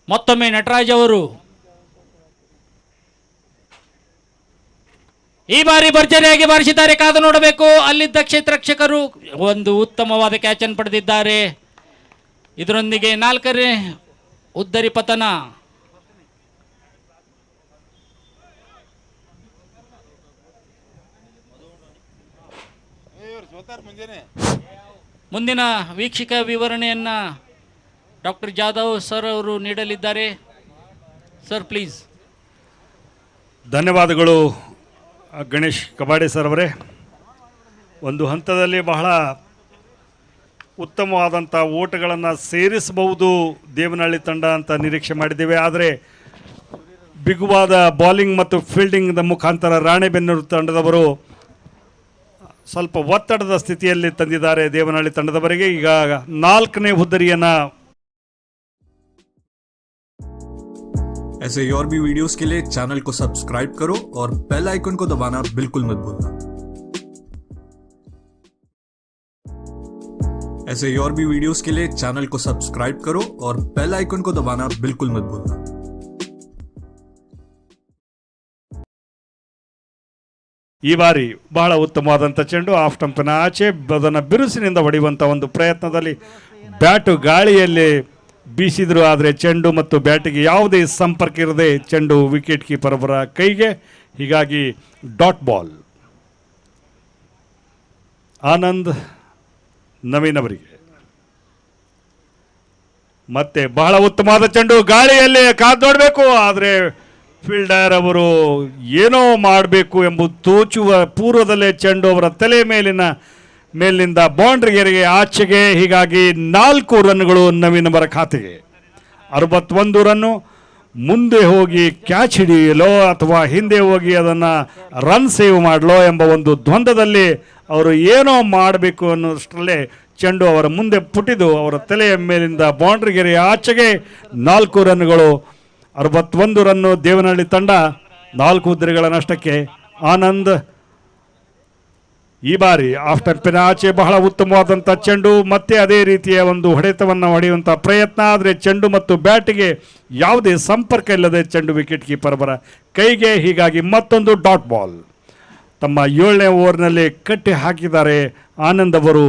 ಮತ್ತೊಮ್ಮೆ ನಟರಾಜ್ ಅವರು ಈ ಬಾರಿ ಭರ್ಜರಿಯಾಗಿ ಬಾರಿಸಿದ್ದಾರೆ. ಕಾದು ನೋಡಬೇಕು. ಅಲ್ಲಿದ್ದ ಕ್ಷೇತ್ರ ರಕ್ಷಕರು ಒಂದು ಉತ್ತಮವಾದ ಕ್ಯಾಚ್ ಅನ್ನು ಪಡೆದಿದ್ದಾರೆ. ಇದರೊಂದಿಗೆ 4ನೇ ಉದ್ದರಿ ಪತನ. ಮುಂದಿನ ವೀಕ್ಷಕ ವಿವರಣೆಯನ್ನು ಡಾಕ್ಟರ್ ಜಾಧವ್ ಸರ್ ಅವರು ನೀಡಲಿದ್ದಾರೆ. Sir please. ಧನ್ಯವಾದಗಳು ಗಣೇಶ್ ಕಬಾಡೆ ಸರ್ ಅವರೇ. ಒಂದು ಹಂತದಲ್ಲಿ ಬಹಳ ಉತ್ತಮವಾದಂಥ ಓಟಗಳನ್ನು ಸೇರಿಸಬಹುದು ದೇವನಹಳ್ಳಿ ತಂಡ ಅಂತ ನಿರೀಕ್ಷೆ ಮಾಡಿದ್ದೇವೆ. ಆದರೆ ಬಿಗುವಾದ ಬಾಲಿಂಗ್ ಮತ್ತು ಫೀಲ್ಡಿಂಗ್ ಮುಖಾಂತರ ರಾಣೆಬೆನ್ನೂರು ತಂಡದವರು ಸ್ವಲ್ಪ ಒತ್ತಡದ ಸ್ಥಿತಿಯಲ್ಲಿ ತಂದಿದ್ದಾರೆ ದೇವನಹಳ್ಳಿ ತಂಡದವರಿಗೆ. ಈಗ 4ನೇ ಹುದ್ದರಿಯನ್ನು ऐसे ही और भी वीडियोस के लिए चैनल को सब्सक्राइब करो और बेल आइकन को दबाना बिल्कुल मत भूलना. ऐसे ही और भी वीडियोस के लिए चैनल को सब्सक्राइब करो और बेल आइकन को दबाना बिल्कुल मत भूलना. ಈ ಬಾರಿ ಬಹಳ ಉತ್ತಮವಾದಂಥ ಚೆಂಡು ಆಫ್ ಸ್ಟಂಪಿನ ಆಚೆ ಅದನ್ನು ಬಿರುಸಿನಿಂದ ಹೊಡೆಯುವಂಥ ಒಂದು ಪ್ರಯತ್ನದಲ್ಲಿ ಬ್ಯಾಟು ಗಾಳಿಯಲ್ಲಿ ಬೀಸಿದ್ರು. ಆದರೆ ಚೆಂಡು ಮತ್ತು ಬ್ಯಾಟಿಗೆ ಯಾವುದೇ ಸಂಪರ್ಕ ಇರದೆ ಚೆಂಡು ವಿಕೆಟ್ ಕೀಪರ್ ಅವರ ಕೈಗೆ. ಹೀಗಾಗಿ ಡಾಟ್ ಬಾಲ್ ಆನಂದ್ ನವೀನ್ ಅವರಿಗೆ. ಮತ್ತೆ ಬಹಳ ಉತ್ತಮವಾದ ಚೆಂಡು ಗಾಳಿಯಲ್ಲಿ ಕಾದು ನೋಡಬೇಕು. ಆದರೆ ಫೀಲ್ಡರ್ ಅವರು ಏನೋ ಮಾಡಬೇಕು ಎಂಬುದು ತೋಚುವ ಪೂರ್ವದಲ್ಲೇ ಚೆಂಡು ಅವರ ತಲೆ ಮೇಲಿನಿಂದ ಬೌಂಡ್ರಿಗೆರೆಗೆ ಆಚೆಗೆ. ಹೀಗಾಗಿ 4 ರನ್ಗಳು ನವೀನ್ ಅವರ ಖಾತೆಗೆ. 61 ರನ್ನು. ಮುಂದೆ ಹೋಗಿ ಕ್ಯಾಚ್ ಹಿಡಿಯಲೋ ಅಥವಾ ಹಿಂದೆ ಹೋಗಿ ಅದನ್ನು ರನ್ ಸೇವ್ ಮಾಡಲೋ ಎಂಬ ಒಂದು ದ್ವಂದ್ವದಲ್ಲಿ ಅವರು ಏನೋ ಮಾಡಬೇಕು ಅನ್ನೋಷ್ಟರಲ್ಲೇ ಚೆಂಡು ಅವರ ಮುಂದೆ ಪುಟಿದು ಅವರ ತಲೆಯ ಮೇಲಿಂದ ಬೌಂಡ್ರಿಗೆರೆ ಆಚೆಗೆ. 4 ರನ್ಗಳು. 61 ರನ್ನು ದೇವನಹಳ್ಳಿ ತಂಡ 4 ಹುದ್ದರಿಗಳ ನಷ್ಟಕ್ಕೆ. ಆನಂದ್ ಈ ಬಾರಿ ಆಫ್ ಸ್ಟಂಪಿನ ಆಚೆ ಬಹಳ ಉತ್ತಮವಾದಂಥ ಚೆಂಡು. ಮತ್ತೆ ಅದೇ ರೀತಿಯ ಒಂದು ಹೊಡೆತವನ್ನು ಹೊಡೆಯುವಂಥ ಪ್ರಯತ್ನ. ಆದರೆ ಚೆಂಡು ಮತ್ತು ಬ್ಯಾಟಿಗೆ ಯಾವುದೇ ಸಂಪರ್ಕ ಇಲ್ಲದೆ ಚೆಂಡು ವಿಕೆಟ್ ಕೀಪರ್ ಅವರ ಕೈಗೆ. ಹೀಗಾಗಿ ಮತ್ತೊಂದು ಡಾಟ್ ಬಾಲ್. ತಮ್ಮ 7ನೇ ಓವರ್ನಲ್ಲಿ ಕಟ್ಟಿ ಹಾಕಿದ್ದಾರೆ ಆನಂದ್ ಅವರು.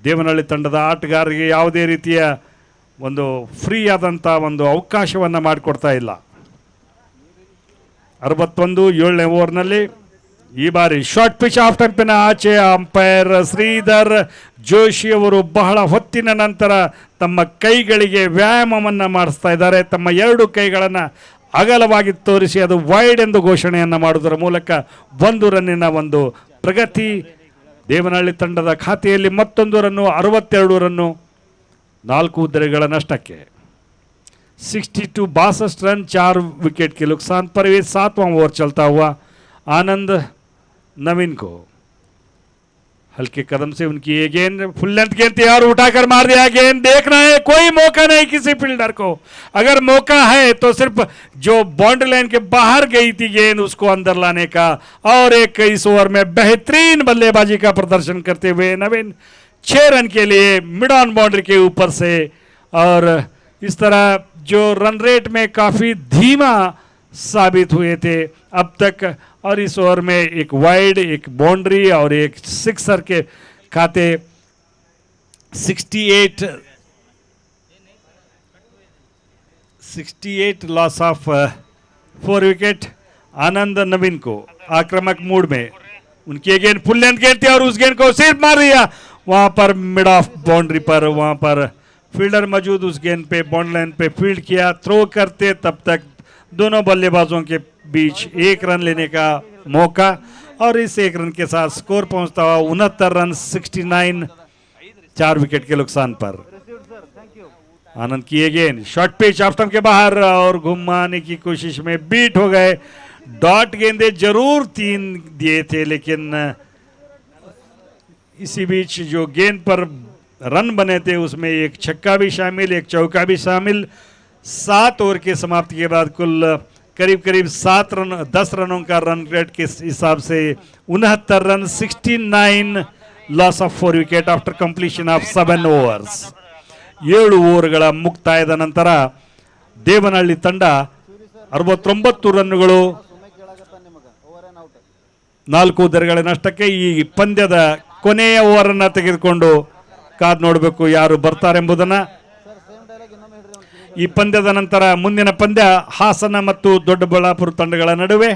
ದೇವನಹಳ್ಳಿ ತಂಡದ ಆಟಗಾರರಿಗೆ ಯಾವುದೇ ರೀತಿಯ ಒಂದು ಫ್ರೀ ಆದಂಥ ಒಂದು ಅವಕಾಶವನ್ನು ಮಾಡಿಕೊಡ್ತಾ ಇಲ್ಲ. 61 7ನೇ ಓವರ್ನಲ್ಲಿ. ಈ ಬಾರಿ ಶಾರ್ಟ್ ಪಿಚ್ ಆಫ್ ಸ್ಟಂಪಿನ ಆಚೆ. ಅಂಪೈರ್ ಶ್ರೀಧರ್ ಜೋಶಿ ಅವರು ಬಹಳ ಹೊತ್ತಿನ ನಂತರ ತಮ್ಮ ಕೈಗಳಿಗೆ ವ್ಯಾಯಾಮವನ್ನು ಮಾಡಿಸ್ತಾ ಇದ್ದಾರೆ. ತಮ್ಮ 2 ಕೈಗಳನ್ನು ಅಗಲವಾಗಿ ತೋರಿಸಿ ಅದು ವೈಡ್ ಎಂದು ಘೋಷಣೆಯನ್ನು ಮಾಡುವುದರ ಮೂಲಕ 1 ರನ್ನಿನ ಒಂದು ಪ್ರಗತಿ ದೇವನಹಳ್ಳಿ ತಂಡದ ಖಾತೆಯಲ್ಲಿ. ಮತ್ತೊಂದು ರನ್ನು. 62 ರನ್ನು 4 ಹುದ್ದರಿಗಳ ನಷ್ಟಕ್ಕೆ. 62 62 रन 4 विकेट के नुकसान पर. ये 7वां ओवर चलता हुआ आनंद नवीन को हल्के कदम से उनकी ये गेंद फुल लेंथ गेंद तैयार उठाकर मार दिया. गेंद देखना है, कोई मौका नहीं किसी फील्डर को. अगर मौका है तो सिर्फ जो बाउंड्री लाइन के बाहर गई थी गेंद उसको अंदर लाने का. और एक इस ओवर में बेहतरीन बल्लेबाजी का प्रदर्शन करते हुए नवीन 6 रन के लिए मिड ऑन बाउंड्री के ऊपर से. और इस तरह जो रन रेट में काफ़ी धीमा साबित हुए थे अब तक. और इस ओवर में एक वाइड, एक बाउंड्री और एक सिक्सर के खाते 68 लॉस ऑफ 4 विकेट. आनंद नवीन को आक्रामक मूड में उनकी गेंद फुल लेंथ गेंद थी और उस गेंद को सिर्फ मार दिया वहां पर मिड ऑफ बाउंड्री पर. वहां पर फील्डर मौजूद उस गेंद पे बाउंड्री लाइन पे फील्ड किया. थ्रो करते तब तक दोनों बल्लेबाजों के बीच 1 रन लेने का मौका. और इस 1 रन के साथ स्कोर पहुंचता हुआ 69 रन 69 4 विकेट के नुकसान पर. आनंद की गेंद शॉर्ट पिच ऑफ स्टंप के बाहर और घुमाने की कोशिश में बीट हो गए. डॉट गेंदे जरूर 3 दिए थे लेकिन इसी बीच जो गेंद पर रन बने थे उसमें एक छक्का भी शामिल, एक चौका भी शामिल. 7 ओवर की समाप्ति के बाद कुल करीब 10 रनों का रन रेट के हिसाब से 69 run 69 loss of 4 wicket after completion of 7 overs. 7 ಓವರ್ಗಳ ಮುಕ್ತಾಯದ ನಂತರ ದೇವನಹಳ್ಳಿ ತಂಡ 69 ರನ್ನುಗಳು 4 ಹುದ್ದರಿಗಳ ನಷ್ಟಕ್ಕೆ. ಈ ಪಂದ್ಯದ ಕೊನೆಯ ಓವರನ್ನು ತೆಗೆದುಕೊಂಡು ಕಾದು ನೋಡಬೇಕು ಯಾರು ಬರ್ತಾರೆಂಬುದನ್ನು. ಈ ಪಂದ್ಯದ ನಂತರ ಮುಂದಿನ ಪಂದ್ಯ ಹಾಸನ ಮತ್ತು ದೊಡ್ಡಬಳ್ಳಾಪುರ ತಂಡಗಳ ನಡುವೆ.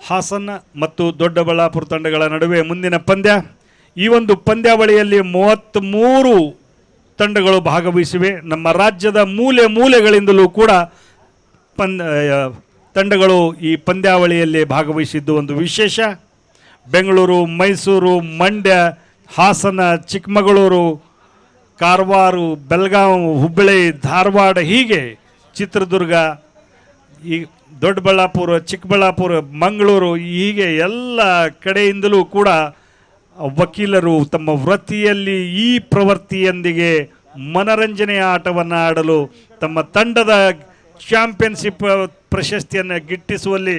ಹಾಸನ ಮತ್ತು ದೊಡ್ಡಬಳ್ಳಾಪುರ ತಂಡಗಳ ನಡುವೆ ಮುಂದಿನ ಪಂದ್ಯ. ಈ ಒಂದು ಪಂದ್ಯಾವಳಿಯಲ್ಲಿ 33 ತಂಡಗಳು ಭಾಗವಹಿಸಿವೆ. ನಮ್ಮ ರಾಜ್ಯದ ಮೂಲೆ ಮೂಲೆಗಳಿಂದಲೂ ಕೂಡ ತಂಡಗಳು ಈ ಪಂದ್ಯಾವಳಿಯಲ್ಲಿ ಭಾಗವಹಿಸಿದ್ದು ಒಂದು ವಿಶೇಷ. ಬೆಂಗಳೂರು, ಮೈಸೂರು, ಮಂಡ್ಯ, ಹಾಸನ, ಚಿಕ್ಕಮಗಳೂರು, ಕಾರವಾರ, ಬೆಳಗಾವಿ, ಹುಬ್ಬಳ್ಳಿ, ಧಾರವಾಡ, ಹೀಗೆ ಚಿತ್ರದುರ್ಗ, ಈ ದೊಡ್ಡಬಳ್ಳಾಪುರ, ಚಿಕ್ಕಬಳ್ಳಾಪುರ, ಮಂಗಳೂರು, ಹೀಗೆ ಎಲ್ಲ ಕಡೆಯಿಂದಲೂ ಕೂಡ ವಕೀಲರು ತಮ್ಮ ವೃತ್ತಿಯಲ್ಲಿ ಈ ಪ್ರವೃತ್ತಿಯೊಂದಿಗೆ ಮನರಂಜನೆಯ ಆಟವನ್ನು ಆಡಲು ತಮ್ಮ ತಂಡದ ಚಾಂಪಿಯನ್ಶಿಪ್ ಪ್ರಶಸ್ತಿಯನ್ನು ಗಿಟ್ಟಿಸುವಲ್ಲಿ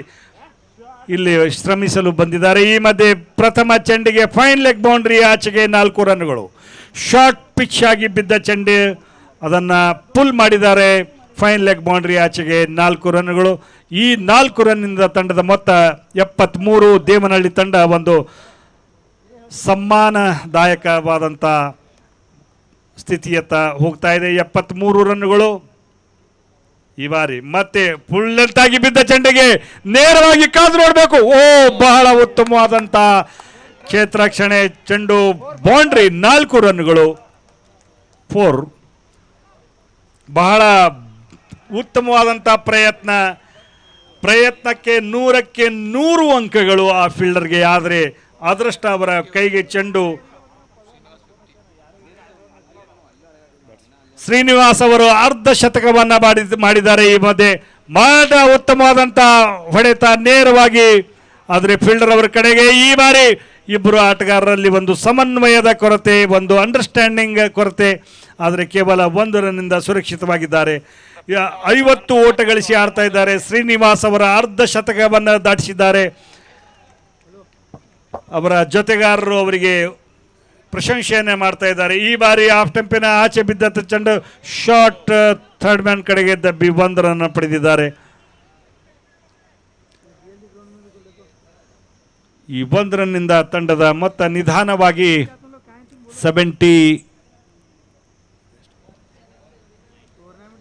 ಇಲ್ಲಿ ಶ್ರಮಿಸಲು ಬಂದಿದ್ದಾರೆ. ಈ ಮಧ್ಯೆ ಪ್ರಥಮ ಚೆಂಡಿಗೆ ಫೈನ್ ಲೆಗ್ ಬೌಂಡ್ರಿ ಆಚೆಗೆ 4 ರನ್ಗಳು. ಶಾರ್ಟ್ ಪಿಚ್ ಆಗಿ ಬಿದ್ದ ಚೆಂಡು ಅದನ್ನು ಪುಲ್ ಮಾಡಿದ್ದಾರೆ. ಫೈನ್ ಲೆಗ್ ಬೌಂಡ್ರಿ ಆಚೆಗೆ 4 ರನ್ಗಳು. ಈ 4 ರನ್ನಿಂದ ತಂಡದ ಮೊತ್ತ 73. ದೇವನಹಳ್ಳಿ ತಂಡ ಒಂದು ಸಮ್ಮಾನದಾಯಕವಾದಂಥ ಸ್ಥಿತಿಯತ್ತ ಹೋಗ್ತಾ ಇದೆ. 73 ರನ್ಗಳು. ಈ ಬಾರಿ ಮತ್ತೆ ಫುಲ್ ಲೆಂತ್ ಆಗಿ ಬಿದ್ದ ಚೆಂಡಿಗೆ ನೇರವಾಗಿ ಕಾದು ನೋಡಬೇಕು. ಬಹಳ ಉತ್ತಮವಾದಂಥ ಕ್ಷೇತ್ರರಕ್ಷಣೆ, ಚೆಂಡು ಬೌಂಡ್ರಿ, 4 ರನ್ಗಳು. 4. ಬಹಳ ಉತ್ತಮವಾದಂಥ ಪ್ರಯತ್ನಕ್ಕೆ 100ಕ್ಕೆ 100 ಅಂಕಗಳು ಆ ಫೀಲ್ಡರ್ಗೆ. ಆದರೆ ಅದೃಷ್ಟ ಅವರ ಕೈಗೆ ಚೆಂಡು. ಶ್ರೀನಿವಾಸ್ ಅವರು ಅರ್ಧ ಶತಕವನ್ನು ಮಾಡಿದ್ದಾರೆ. ಈ ಮಧ್ಯೆ ಉತ್ತಮವಾದಂಥ ಹೊಡೆತ ನೇರವಾಗಿ, ಆದರೆ ಫೀಲ್ಡರ್ ಅವರ ಕಡೆಗೆ. ಈ ಬಾರಿ ಇಬ್ಬರು ಆಟಗಾರರಲ್ಲಿ ಒಂದು ಸಮನ್ವಯದ ಕೊರತೆ, ಒಂದು ಅಂಡರ್ಸ್ಟ್ಯಾಂಡಿಂಗ್ ಕೊರತೆ. ಆದರೆ ಕೇವಲ 1 ರನ್ನಿಂದ ಸುರಕ್ಷಿತವಾಗಿದ್ದಾರೆ. 50 ಓಟ ಗಳಿಸಿ ಆಡ್ತಾ ಇದ್ದಾರೆ. ಶ್ರೀನಿವಾಸ್ ಅವರ ಅರ್ಧ ಶತಕವನ್ನು ದಾಟಿಸಿದ್ದಾರೆ. ಅವರ ಜೊತೆಗಾರರು ಅವರಿಗೆ ಪ್ರಶಂಸೆಯನ್ನೇ ಮಾಡ್ತಾ ಇದ್ದಾರೆ. ಈ ಬಾರಿ ಆಫ್ ಸ್ಟಂಪಿನ ಆಚೆ ಬಿದ್ದ ಚೆಂಡು ಶಾರ್ಟ್ ಥರ್ಡ್ ಮ್ಯಾನ್ ಕಡೆಗೆ ದಬ್ಬಿ 1 ರನ್ ಪಡೆದಿದ್ದಾರೆ. ಈ 1 ರನ್ನಿಂದ ತಂಡದ ಮೊತ್ತ ನಿಧಾನವಾಗಿ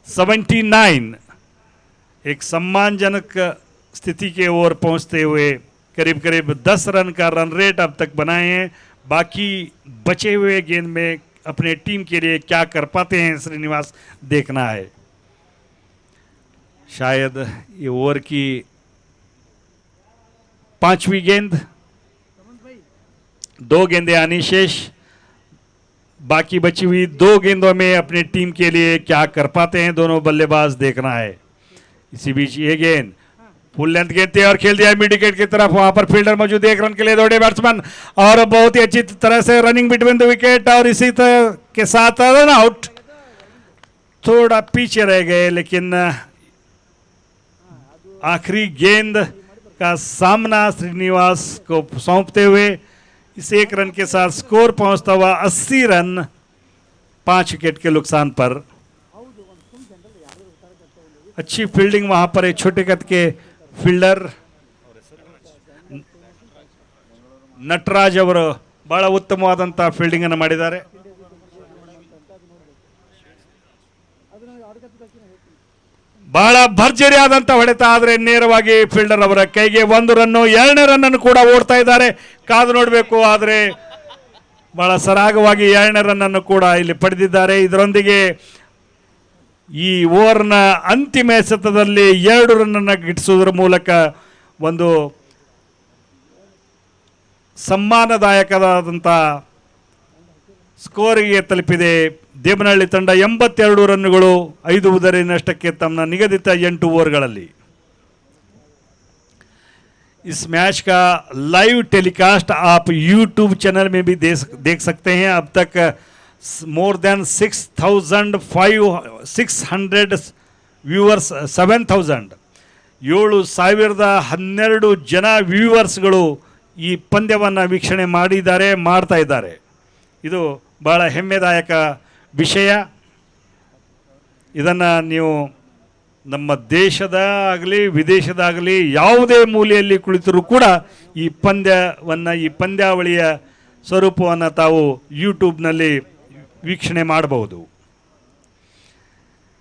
79 एक सम्मानजनक स्थिति के ओर पहुंचते हुए करीब 10 रन का रन रेट अब तक बनाए हैं. बाकी बचे हुए गेंद में अपने टीम के लिए क्या कर पाते हैं श्रीनिवास, देखना है. शायद ये ओवर की 5वीं गेंद, 2 गेंदें आनी शेष. बाकी बची हुई 2 गेंदों में अपनी टीम के लिए क्या कर पाते हैं दोनों बल्लेबाज, देखना है. इसी बीच ये गेंद फुल लेंथ गेंद थी और खेल दिया मिड विकेट की तरफ. वहां पर फील्डर मौजूद, 1 रन के लिए दौड़े बैट्समैन और बहुत ही अच्छी तरह से रनिंग बिटवीन द विकेट और इसी तरह के साथ रन आउट. थोड़ा पीछे रह गए, लेकिन आखिरी गेंद का सामना श्रीनिवास को सौंपते हुए इस 1 रन के साथ स्कोर पहुंचता हुआ 80 रन 5 विकेट के नुकसान पर. अच्छी फील्डिंग वहां पर एक छोटे कद के ಫೀಲ್ಡರ್ ನಟರಾಜ್ ಅವರು ಬಹಳ ಉತ್ತಮವಾದಂಥ ಫೀಲ್ಡಿಂಗ್ ಅನ್ನು ಮಾಡಿದ್ದಾರೆ. ಬಹಳ ಭರ್ಜರಿಯಾದಂಥ ಹೊಡೆತ, ಆದರೆ ನೇರವಾಗಿ ಫೀಲ್ಡರ್ ಅವರ ಕೈಗೆ 1 ರನ್ನು. 2ನೇ ರನ್ನನ್ನು ಕೂಡ ಓಡ್ತಾ ಇದ್ದಾರೆ, ಕಾದು ನೋಡಬೇಕು. ಆದರೆ ಬಹಳ ಸರಾಗವಾಗಿ 2ನೇ ರನ್ನನ್ನು ಕೂಡ ಇಲ್ಲಿ ಪಡೆದಿದ್ದಾರೆ. ಇದರೊಂದಿಗೆ ಈ ಓವರ್ನ ಅಂತಿಮ ಎಸೆತದಲ್ಲಿ 2 ರನ್ನನ್ನು ಗಿಟ್ಟಿಸುವುದರ ಮೂಲಕ ಒಂದು ಸಮ್ಮಾನದಾಯಕವಾದಂಥ ಸ್ಕೋರಿಗೆ ತಲುಪಿದೆ. ದೇವನಹಳ್ಳಿ ತಂಡ 82 ರನ್ನುಗಳು 5 ಉದರಿ ನಷ್ಟಕ್ಕೆ ತಮ್ಮ ನಿಗದಿತ 8 ಓವರ್ಗಳಲ್ಲಿ. इस मैच का लाइव टेलीकास्ट आप YouTube चैनल में भी देख सकते हैं. अब तक more than 6,600 viewers, 7,012 ಜನ ವ್ಯೂವರ್ಸ್ಗಳು ಈ ಪಂದ್ಯವನ್ನು ವೀಕ್ಷಣೆ ಮಾಡ್ತಾ ಇದ್ದಾರೆ. ಇದು ಬಹಳ ಹೆಮ್ಮೆದಾಯಕ ವಿಷಯ. ಇದನ್ನು ನೀವು ನಮ್ಮ ದೇಶದ ಆಗಲಿ ವಿದೇಶದಾಗಲಿ ಯಾವುದೇ ಮೂಲೆಯಲ್ಲಿ ಕುಳಿತರೂ ಕೂಡ ಈ ಪಂದ್ಯಾವಳಿಯ ಸ್ವರೂಪವನ್ನು ತಾವು ಯೂಟ್ಯೂಬ್ನಲ್ಲಿ ವೀಕ್ಷಣೆ ಮಾಡಬಹುದು.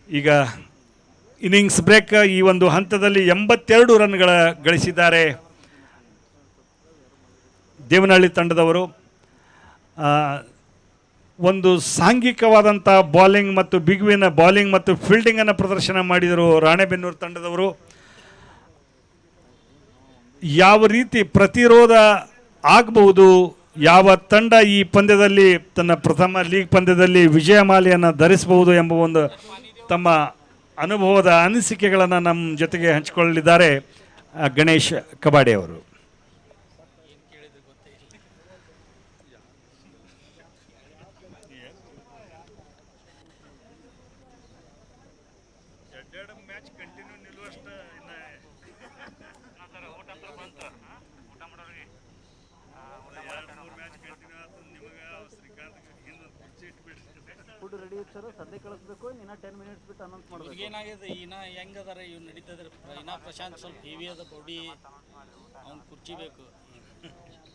ಈಗ ಇನ್ನಿಂಗ್ಸ್ ಬ್ರೇಕ್. ಈ ಒಂದು ಹಂತದಲ್ಲಿ 82 ರನ್ಗಳ ಗಳಿಸಿದ್ದಾರೆ ದೇವನಹಳ್ಳಿ ತಂಡದವರು ಒಂದು ಸಾಂಘಿಕವಾದಂಥ ಬಾಲಿಂಗ್ ಮತ್ತು ಬಿಗುವಿನ ಬಾಲಿಂಗ್ ಮತ್ತು ಫೀಲ್ಡಿಂಗನ್ನು ಪ್ರದರ್ಶನ ಮಾಡಿದರು. ರಾಣೆಬೆನ್ನೂರು ತಂಡದವರು ಯಾವ ರೀತಿ ಪ್ರತಿರೋಧ ಆಗಬಹುದು, ಯಾವ ತಂಡ ಈ ಪಂದ್ಯದಲ್ಲಿ ತನ್ನ ಪ್ರಥಮ ಲೀಗ್ ಪಂದ್ಯದಲ್ಲಿ ವಿಜಯಮಾಲೆಯನ್ನು ಧರಿಸಬಹುದು ಎಂಬ ಒಂದು ತಮ್ಮ ಅನುಭವದ ಅನಿಸಿಕೆಗಳನ್ನು ನಮ್ಮ ಜೊತೆಗೆ ಹಂಚಿಕೊಳ್ಳಲಿದ್ದಾರೆ ಗಣೇಶ್ ಕಬಾಡೆ ಅವರು. ಏನಾಗಿದೆ ಇನ್ನ ಹೆಂಗದಾರ ಇವ್ ನಡೀತದ್ರೆ ಇನ್ನ ಪ್ರಶಾಂತ್ ಸ್ವಲ್ಪ ಹೆವಿ ಅದ ಬಾಡಿ, ಅವ್ನು ಕುರ್ಚಿ ಬೇಕು.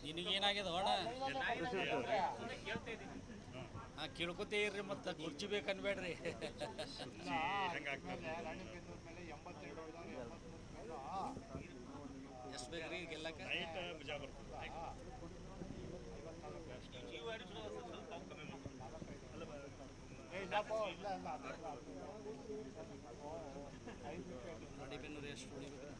ನಿನಗೇನಾಗ್ಯದ ಹೊಣ ಕೇಳ್ಕೊತೇ ಇರ್ರಿ, ಮತ್ತೆ ಕುರ್ಚಿ ಬೇಕು ಅನ್ಬೇಡ್ರಿ. ಎಷ್ಟು ಬೇಕ್ರಿ ಗೆಲ್ಲಕ್ಕ? ರಾಣಿಬೆನ್ನೂರು ಎಷ್ಟು ಹೊಡಿಬೇಕು?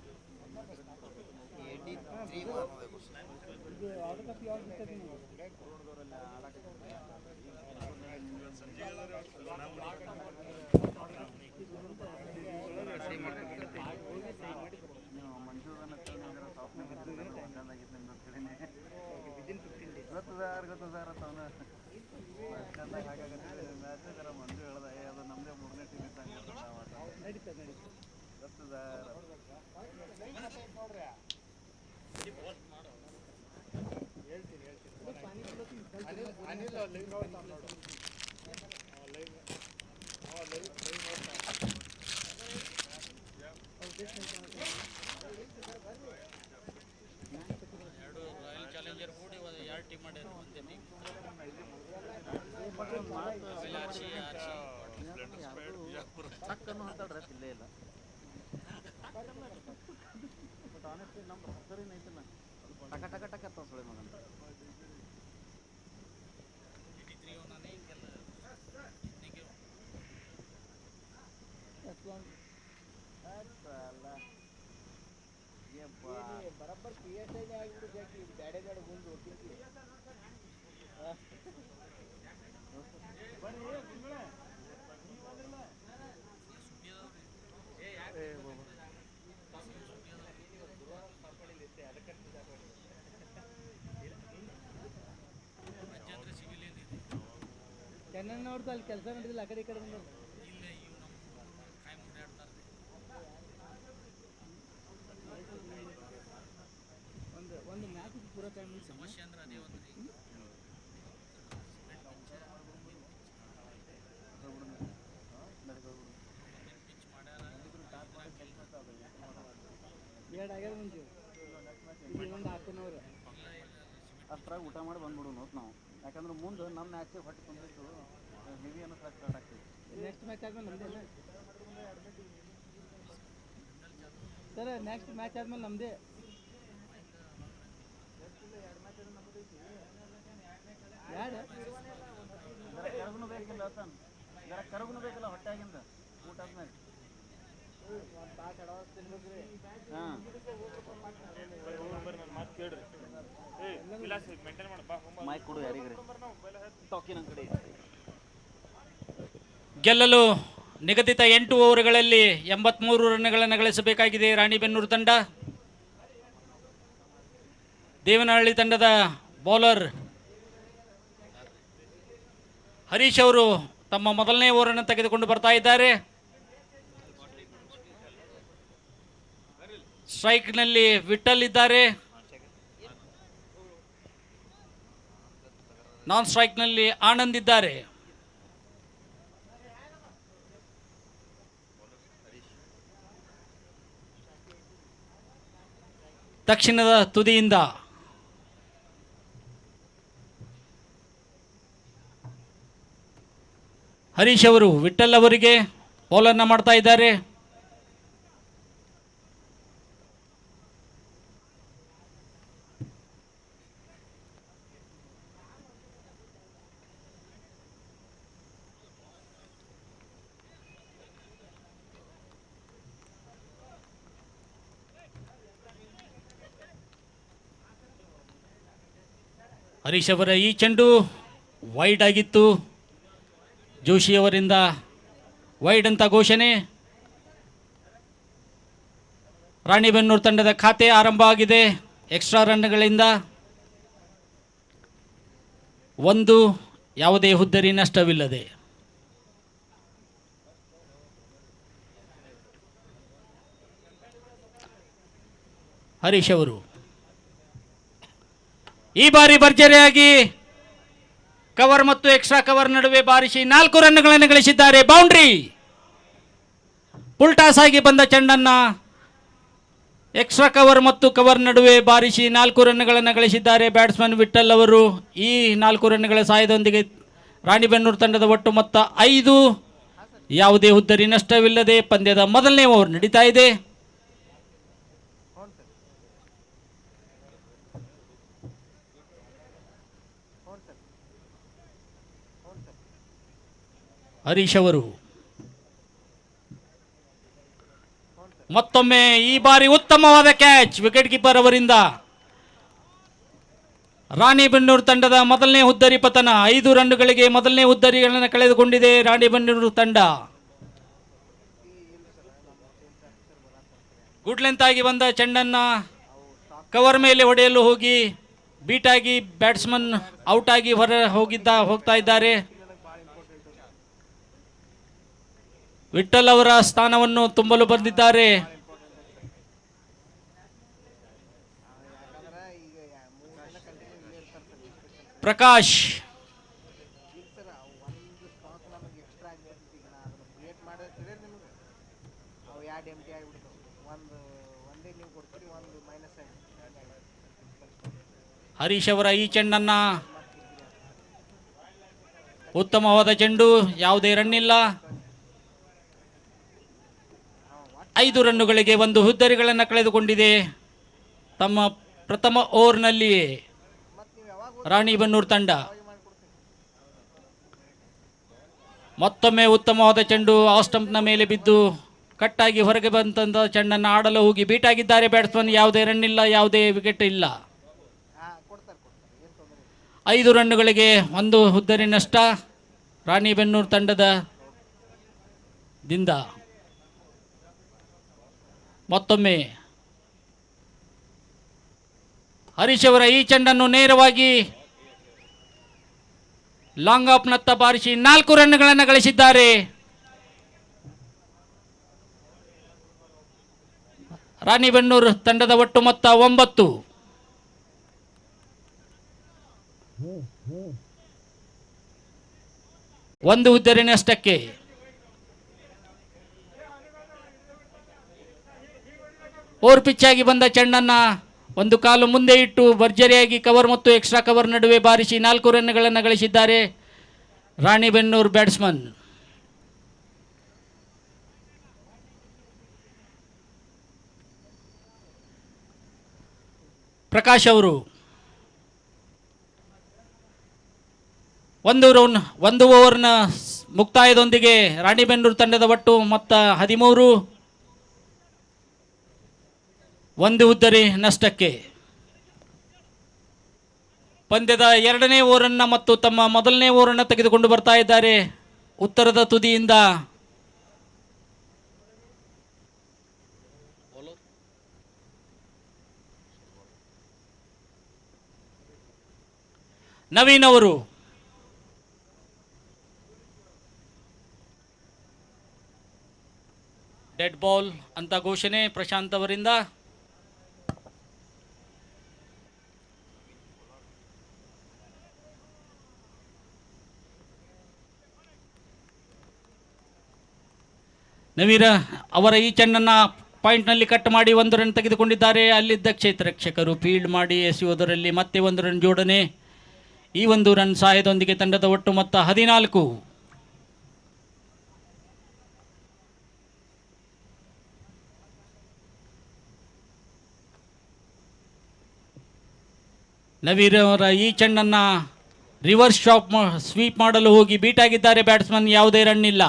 ಚೆನ್ನಣ್ಣವ್ರದ್ದು ಅಲ್ಲಿ ಕೆಲಸ ನಡೆದಿಲ್ಲ, ಆ ಕಡೆ ಈ ಕಡೆ ಬಂದವರು. ಒಂದು ಮ್ಯಾಚ್ ಪೂರ ಫ್ಯಾಮಿಲಿ ಸಮಸ್ಯೆ ಅಂದ್ರೆ ಅದೇ ಒಂದು ಎರಡು ಆಗ್ಯಾದ ಮುಂಚೆ ಒಂದು ಹಾಫ್ ಆನ್ ಅವರ್ ಅಷ್ಟ್ರಾಗ ಊಟ ಮಾಡಿ ಬಂದ್ಬಿಡು ನಾವು, ಯಾಕಂದ್ರೆ ಮುಂದೆ ನಮ್ಮ ಮ್ಯಾಚ್ ಹೊಟ್ಟೆ ತುಂಬಿಟ್ಟು ಹೆವಿ ಅನ್ನೋ ಸ್ಟಾರ್ಟ್ ಆಗ್ತದೆ. ನೆಕ್ಸ್ಟ್ ಮ್ಯಾಚ್ ಆದ್ಮೇಲೆ ನಮ್ದೇ ಸರ್, ನೆಕ್ಸ್ಟ್ ಮ್ಯಾಚ್ ಆದ್ಮೇಲೆ ನಮ್ದೇ. ಕರಗುನು ಬೇಕಿಲ್ಲ ಅತನ್, ಕರಗುನು ಬೇಕಿಲ್ಲ ಹೊಟ್ಟೆ ಆಗಿಂದ ಊಟ ಆದ್ಮೇಲೆ. ಹಾಂ ಮೈಕ್ ಕೊಡು ಯಾರಿಗ್ರಿ ಟಾಕಿ ನನ್ನ ಕಡೆ. ಗೆಲ್ಲಲು ನಿಗದಿತ 8 ಓವರ್ಗಳಲ್ಲಿ 83 ರನ್ಗಳನ್ನು ಗಳಿಸಬೇಕಾಗಿದೆ ರಾಣಿಬೆನ್ನೂರು ತಂಡ. ದೇವನಹಳ್ಳಿ ತಂಡದ ಬೌಲರ್ ಹರೀಶ್ ಅವರು ತಮ್ಮ ಮೊದಲನೇ ಓವರನ್ನು ತೆಗೆದುಕೊಂಡು ಬರ್ತಾ ಇದ್ದಾರೆ. ಸ್ಟ್ರೈಕ್ನಲ್ಲಿ ವಿಠಲ್ ಇದ್ದಾರೆ, ನಾನ್ ಸ್ಟ್ರೈಕ್ನಲ್ಲಿ ಆನಂದ್ ಇದ್ದಾರೆ. ದಕ್ಷಿಣದ ತುದಿಯಿಂದ ಹರೀಶ್ ಅವರು ವಿಠಲ್ ಅವರಿಗೆ ಬೌಲನ್ನು ಮಾಡ್ತಾ ಇದ್ದಾರೆ. ಹರೀಶ್ ಅವರ ಈ ಚೆಂಡು ವೈಡ್ ಆಗಿತ್ತು. ಜೋಶಿ ಅವರಿಂದ ವೈಡ್ ಅಂತ ಘೋಷಣೆ. ರಾಣಿಬೆನ್ನೂರು ತಂಡದ ಖಾತೆ ಆರಂಭ ಆಗಿದೆ ಎಕ್ಸ್ಟ್ರಾ ರನ್ಗಳಿಂದ. ಒಂದು ಯಾವುದೇ ಹುದ್ದರಿ ನಷ್ಟವಿಲ್ಲದೆ. ಹರೀಶ್ ಅವರು ಈ ಬಾರಿ ಭರ್ಜರಿಯಾಗಿ ಕವರ್ ಮತ್ತು ಎಕ್ಸ್ಟ್ರಾ ಕವರ್ ನಡುವೆ ಬಾರಿಸಿ 4 ರನ್ಗಳನ್ನು ಗಳಿಸಿದ್ದಾರೆ. ಬೌಂಡ್ರಿ. ಪುಲ್ಟಾಸ್ ಆಗಿ ಬಂದ ಚೆಂಡನ್ನ ಎಕ್ಸ್ಟ್ರಾ ಕವರ್ ಮತ್ತು ಕವರ್ ನಡುವೆ ಬಾರಿಸಿ 4 ರನ್ಗಳನ್ನು ಗಳಿಸಿದ್ದಾರೆ ಬ್ಯಾಟ್ಸ್ಮನ್ ವಿಠಲ್ ಅವರು. ಈ 4 ರನ್ಗಳ ಸಹಾಯದೊಂದಿಗೆ ರಾಣಿಬೆನ್ನೂರು ತಂಡದ ಒಟ್ಟು ಮೊತ್ತ 5. ಯಾವುದೇ ಹುದ್ದರಿ ನಷ್ಟವಿಲ್ಲದೆ ಪಂದ್ಯದ ಮೊದಲನೇ ಓವರ್ ನಡೀತಾ ಇದೆ. ಹರೀಶ್ ಅವರು ಮತ್ತೊಮ್ಮೆ ಈ ಬಾರಿ ಉತ್ತಮವಾದ ಕ್ಯಾಚ್ ವಿಕೆಟ್ ಕೀಪರ್ ಅವರಿಂದ. ರಾಣಿಬೆನ್ನೂರು ತಂಡದ ಮೊದಲನೇ ಹುದ್ದರಿ ಪತನ. 5 ರನ್ನುಗಳಿಗೆ ಮೊದಲನೇ ಹುದ್ದರಿಗಳನ್ನು ಕಳೆದುಕೊಂಡಿದೆ ರಾಣಿಬೆನ್ನೂರು ತಂಡ. ಗುಡ್ ಲೆಂತ್ ಆಗಿ ಬಂದ ಚೆಂಡನ್ನ ಕವರ್ ಮೇಲೆ ಹೊಡೆಯಲು ಹೋಗಿ ಬೀಟಾಗಿ ಬ್ಯಾಟ್ಸ್ಮನ್ ಔಟ್ ಆಗಿ ಹೋಗ್ತಾ ಇದ್ದಾರೆ. ವಿಠಲ್ ಅವರ ಸ್ಥಾನವನ್ನು ತುಂಬಲು ಬಂದಿದ್ದಾರೆ. ಪ್ರಕಾಶ್ ಹರೀಶ್ ಅವರ ಈ ಚೆಂಡನ್ನ ಉತ್ತಮವಾದ ಚೆಂಡು, ಯಾವುದೇ ರನ್ ಇಲ್ಲ. 5 ರನ್ನುಗಳಿಗೆ 1 ಹುದ್ದರಿಗಳನ್ನು ಕಳೆದುಕೊಂಡಿದೆ ತಮ್ಮ ಪ್ರಥಮ ಓವರ್ನಲ್ಲಿಯೇ ರಾಣಿಬೆನ್ನೂರು ತಂಡ. ಮತ್ತೊಮ್ಮೆ ಉತ್ತಮವಾದ ಚೆಂಡು ಆಫ್ ಸ್ಟಂಪ್ನ ಮೇಲೆ ಬಿದ್ದು ಕಟ್ಟಾಗಿ ಹೊರಗೆ ಬಂದಂಥ ಚೆಂಡನ್ನು ಆಡಲು ಹೋಗಿ ಬೀಟಾಗಿದ್ದಾರೆ ಬ್ಯಾಟ್ಸ್ಮನ್. ಯಾವುದೇ ರನ್ ಇಲ್ಲ, ಯಾವುದೇ ವಿಕೆಟ್ ಇಲ್ಲ. 5 ರನ್ನುಗಳಿಗೆ 1 ಹುದ್ದರಿ ನಷ್ಟ ರಾಣಿಬೆನ್ನೂರು ತಂಡದ ದಿಂದ. ಮತ್ತೊಮ್ಮೆ ಹರೀಶ್ ಅವರ ಈ ಚೆಂಡನ್ನು ನೇರವಾಗಿ ಲಾಂಗ್ ಆಫ್ನತ್ತ ಬಾರಿಸಿ 4 ರನ್ನುಗಳನ್ನು ಗಳಿಸಿದ್ದಾರೆ. ರಾಣಿಬೆನ್ನೂರು ತಂಡದ ಒಟ್ಟು ಮೊತ್ತ 9. ಒಂದು ಹುದ್ದರಿ ನಷ್ಟಕ್ಕೆ. ಓವರ್ ಪಿಚ್ ಆಗಿ ಬಂದ ಚೆಂಡನ್ನ ಒಂದು ಕಾಲು ಮುಂದೆ ಇಟ್ಟು ಭರ್ಜರಿಯಾಗಿ ಕವರ್ ಮತ್ತು ಎಕ್ಸ್ಟ್ರಾ ಕವರ್ ನಡುವೆ ಬಾರಿಸಿ 4 ರನ್ನುಗಳನ್ನು ಗಳಿಸಿದ್ದಾರೆ ರಾಣಿಬೆನ್ನೂರು ಬ್ಯಾಟ್ಸ್ಮನ್. ಪ್ರಕಾಶ್ ಅವರು ಒಂದು ಓವರ್ನ ಮುಕ್ತಾಯದೊಂದಿಗೆ ರಾಣಿಬೆನ್ನೂರು ತಂಡದ ಒಟ್ಟು ಮೊತ್ತ 13. 1 ಹುದ್ದರಿ ನಷ್ಟಕ್ಕೆ. ಪಂದ್ಯದ 2ನೇ ಓವರನ್ನು ಮತ್ತು ತಮ್ಮ ಮೊದಲನೇ ಓವರನ್ನು ತೆಗೆದುಕೊಂಡು ಬರ್ತಾ ಇದ್ದಾರೆ ಉತ್ತರದ ತುದಿಯಿಂದ ನವೀನ್ ಅವರು. ಡೆಡ್ ಬಾಲ್ ಅಂತ ಘೋಷಣೆ ಪ್ರಶಾಂತ್ ಅವರಿಂದ. ನವೀರ ಅವರ ಈ ಚೆಂಡನ್ನು ಪಾಯಿಂಟ್ನಲ್ಲಿ ಕಟ್ ಮಾಡಿ 1 ರನ್ ತೆಗೆದುಕೊಂಡಿದ್ದಾರೆ. ಅಲ್ಲಿದ್ದ ಕ್ಷೇತ್ರ ರಕ್ಷಕರು ಫೀಲ್ಡ್ ಮಾಡಿ ಎಸೆಯುವುದರಲ್ಲಿ ಮತ್ತೆ 1 ರನ್ ಜೋಡಣೆ. ಈ 1 ರನ್ ಸಹಾಯದೊಂದಿಗೆ ತಂಡದ ಒಟ್ಟು ಮೊತ್ತ 14. ನವೀರ್ ಅವರ ಈ ಚೆಂಡನ್ನು ರಿವರ್ಸ್ ಸ್ವೀಪ್ ಮಾಡಲು ಹೋಗಿ ಬೀಟಾಗಿದ್ದಾರೆ ಬ್ಯಾಟ್ಸ್ಮನ್. ಯಾವುದೇ ರನ್ ಇಲ್ಲ.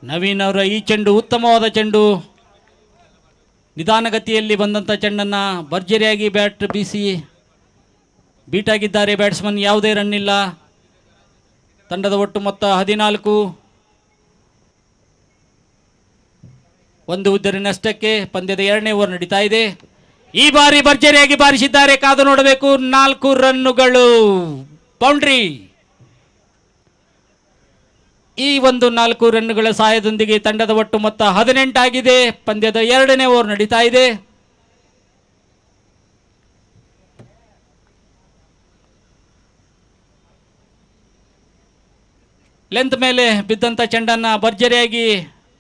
ನವೀನ್ ಅವರ ಈ ಚೆಂಡು ಉತ್ತಮವಾದ ಚೆಂಡು, ನಿಧಾನಗತಿಯಲ್ಲಿ ಬಂದಂಥ ಚೆಂಡನ್ನು ಭರ್ಜರಿಯಾಗಿ ಬ್ಯಾಟ್ ಬೀಸಿ ಬೀಟಾಗಿದ್ದಾರೆ ಬ್ಯಾಟ್ಸ್ಮನ್. ಯಾವುದೇ ರನ್ ಇಲ್ಲ. ತಂಡದ ಒಟ್ಟು ಮೊತ್ತ 14. ಒಂದು ಉದ್ದರಿ ನಷ್ಟಕ್ಕೆ ಪಂದ್ಯದ 2ನೇ ಓವರ್ ನಡೀತಾ ಇದೆ. ಈ ಬಾರಿ ಭರ್ಜರಿಯಾಗಿ ಬಾರಿಸಿದ್ದಾರೆ, ಕಾದು ನೋಡಬೇಕು. 4 ರನ್ನುಗಳು, ಬೌಂಡ್ರಿ. ಈ ಒಂದು 4 ರನ್ನುಗಳ ಸಹಾಯದೊಂದಿಗೆ ತಂಡದ ಒಟ್ಟು ಮೊತ್ತ 18 ಆಗಿದೆ. ಪಂದ್ಯದ 2ನೇ ಓವರ್ ನಡೀತಾ ಇದೆ. ಲೆಂತ್ ಮೇಲೆ ಬಿದ್ದಂಥ ಚೆಂಡನ್ನು ಭರ್ಜರಿಯಾಗಿ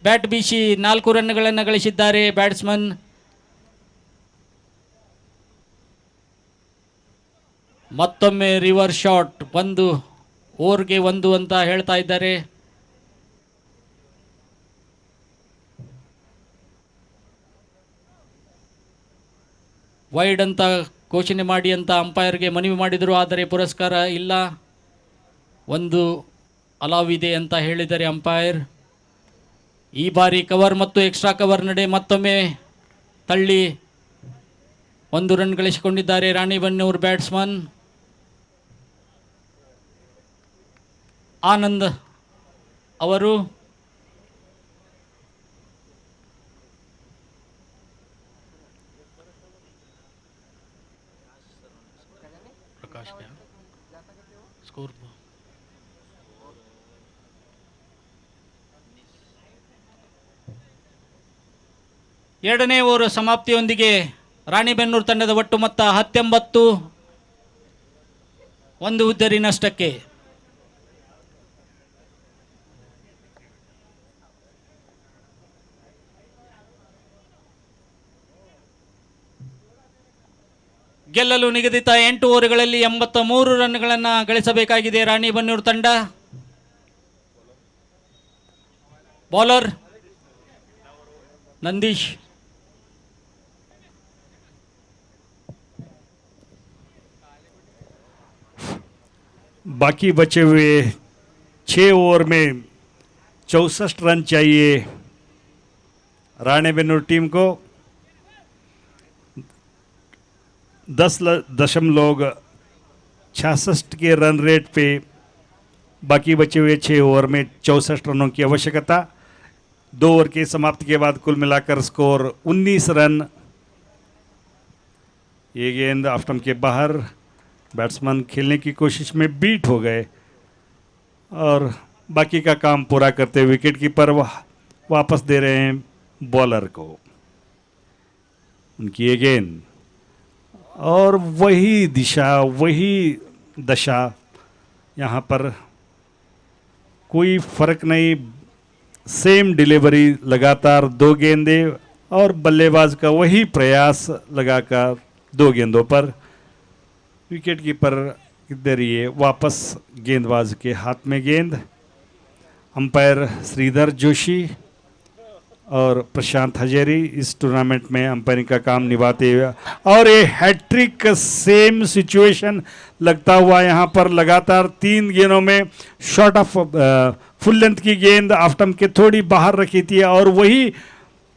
ಬ್ಯಾಟ್ ಬೀಸಿ 4 ರನ್ನುಗಳನ್ನು ಗಳಿಸಿದ್ದಾರೆ ಬ್ಯಾಟ್ಸ್ಮನ್. ಮತ್ತೊಮ್ಮೆ ರಿವರ್ಸ್ ಶಾಟ್, 1 ಓವರ್ಗೆ 1 ಅಂತ ಹೇಳ್ತಾ ಇದ್ದಾರೆ. ವೈಡ್ ಅಂತ ಘೋಷಣೆ ಮಾಡಿ ಅಂತ ಅಂಪೈರ್ಗೆ ಮನವಿ ಮಾಡಿದರು, ಆದರೆ ಪುರಸ್ಕಾರ ಇಲ್ಲ, 1 ಅಲಾವಿದೆ ಅಂತ ಹೇಳಿದ್ದಾರೆ ಅಂಪೈರ್. ಈ ಬಾರಿ ಕವರ್ ಮತ್ತು ಎಕ್ಸ್ಟ್ರಾ ಕವರ್ ನಡೆ ಮತ್ತೊಮ್ಮೆ ತಳ್ಳಿ 1 ರನ್ ಗಳಿಸಿಕೊಂಡಿದ್ದಾರೆ ರಾಣಿಬೆನ್ನೂರು ಬ್ಯಾಟ್ಸ್ಮನ್. ಆನಂದ್ ಅವರು ಸ್ಕೋರ್ 2ನೇ ಓವರ್ ಸಮಾಪ್ತಿಯೊಂದಿಗೆ ರಾಣಿಬೆನ್ನೂರು ತಂಡದ ಒಟ್ಟು ಮೊತ್ತ 19, 1 ಉದ್ದರಿ ನಷ್ಟಕ್ಕೆ. ಗೆಲ್ಲಲು ನಿಗದಿತ 8 ಓವರ್ಗಳಲ್ಲಿ 83 ರನ್ಗಳನ್ನು ಗಳಿಸಬೇಕಾಗಿದೆ ರಾಣಿಬೆನ್ನೂರು ತಂಡ. ಬೌಲರ್ ನಂದೀಶ್. बाकी बचे हुए 6 ओवर में 64 रन चाहिए राणेबेन्नूर टीम को. 10.66 के रन रेट पे बाकी बचे हुए 6 ओवर में 64 रनों की आवश्यकता. 2 ओवर की समाप्ति के बाद कुल मिलाकर स्कोर 19 रन. ये गेंद ऑफ स्टंप के बाहर, बैट्समैन खेलने की कोशिश में बीट हो गए और बाकी का काम पूरा करते हुए विकेट कीपर वापस दे रहे हैं बॉलर को उनकी ये गेंद. और वही दिशा, वही दशा, यहाँ पर कोई फर्क नहीं. सेम डिलीवरी, लगातार 2 गेंदें और बल्लेबाज का वही प्रयास लगाकर 2 गेंदों पर. विकेट कीपर इधर ये वापस गेंदबाज के हाथ में गेंद. अंपायर श्रीधर जोशी और प्रशांत हजेरी इस टूर्नामेंट में अंपायरिंग का काम निभाते हुए, और ये हैट्रिक सेम सिचुएशन लगता हुआ यहाँ पर लगातार 3 गेंदों में शॉर्ट ऑफ फुल लेंथ की गेंद ऑफ स्टंप के थोड़ी बाहर रखी थी और वही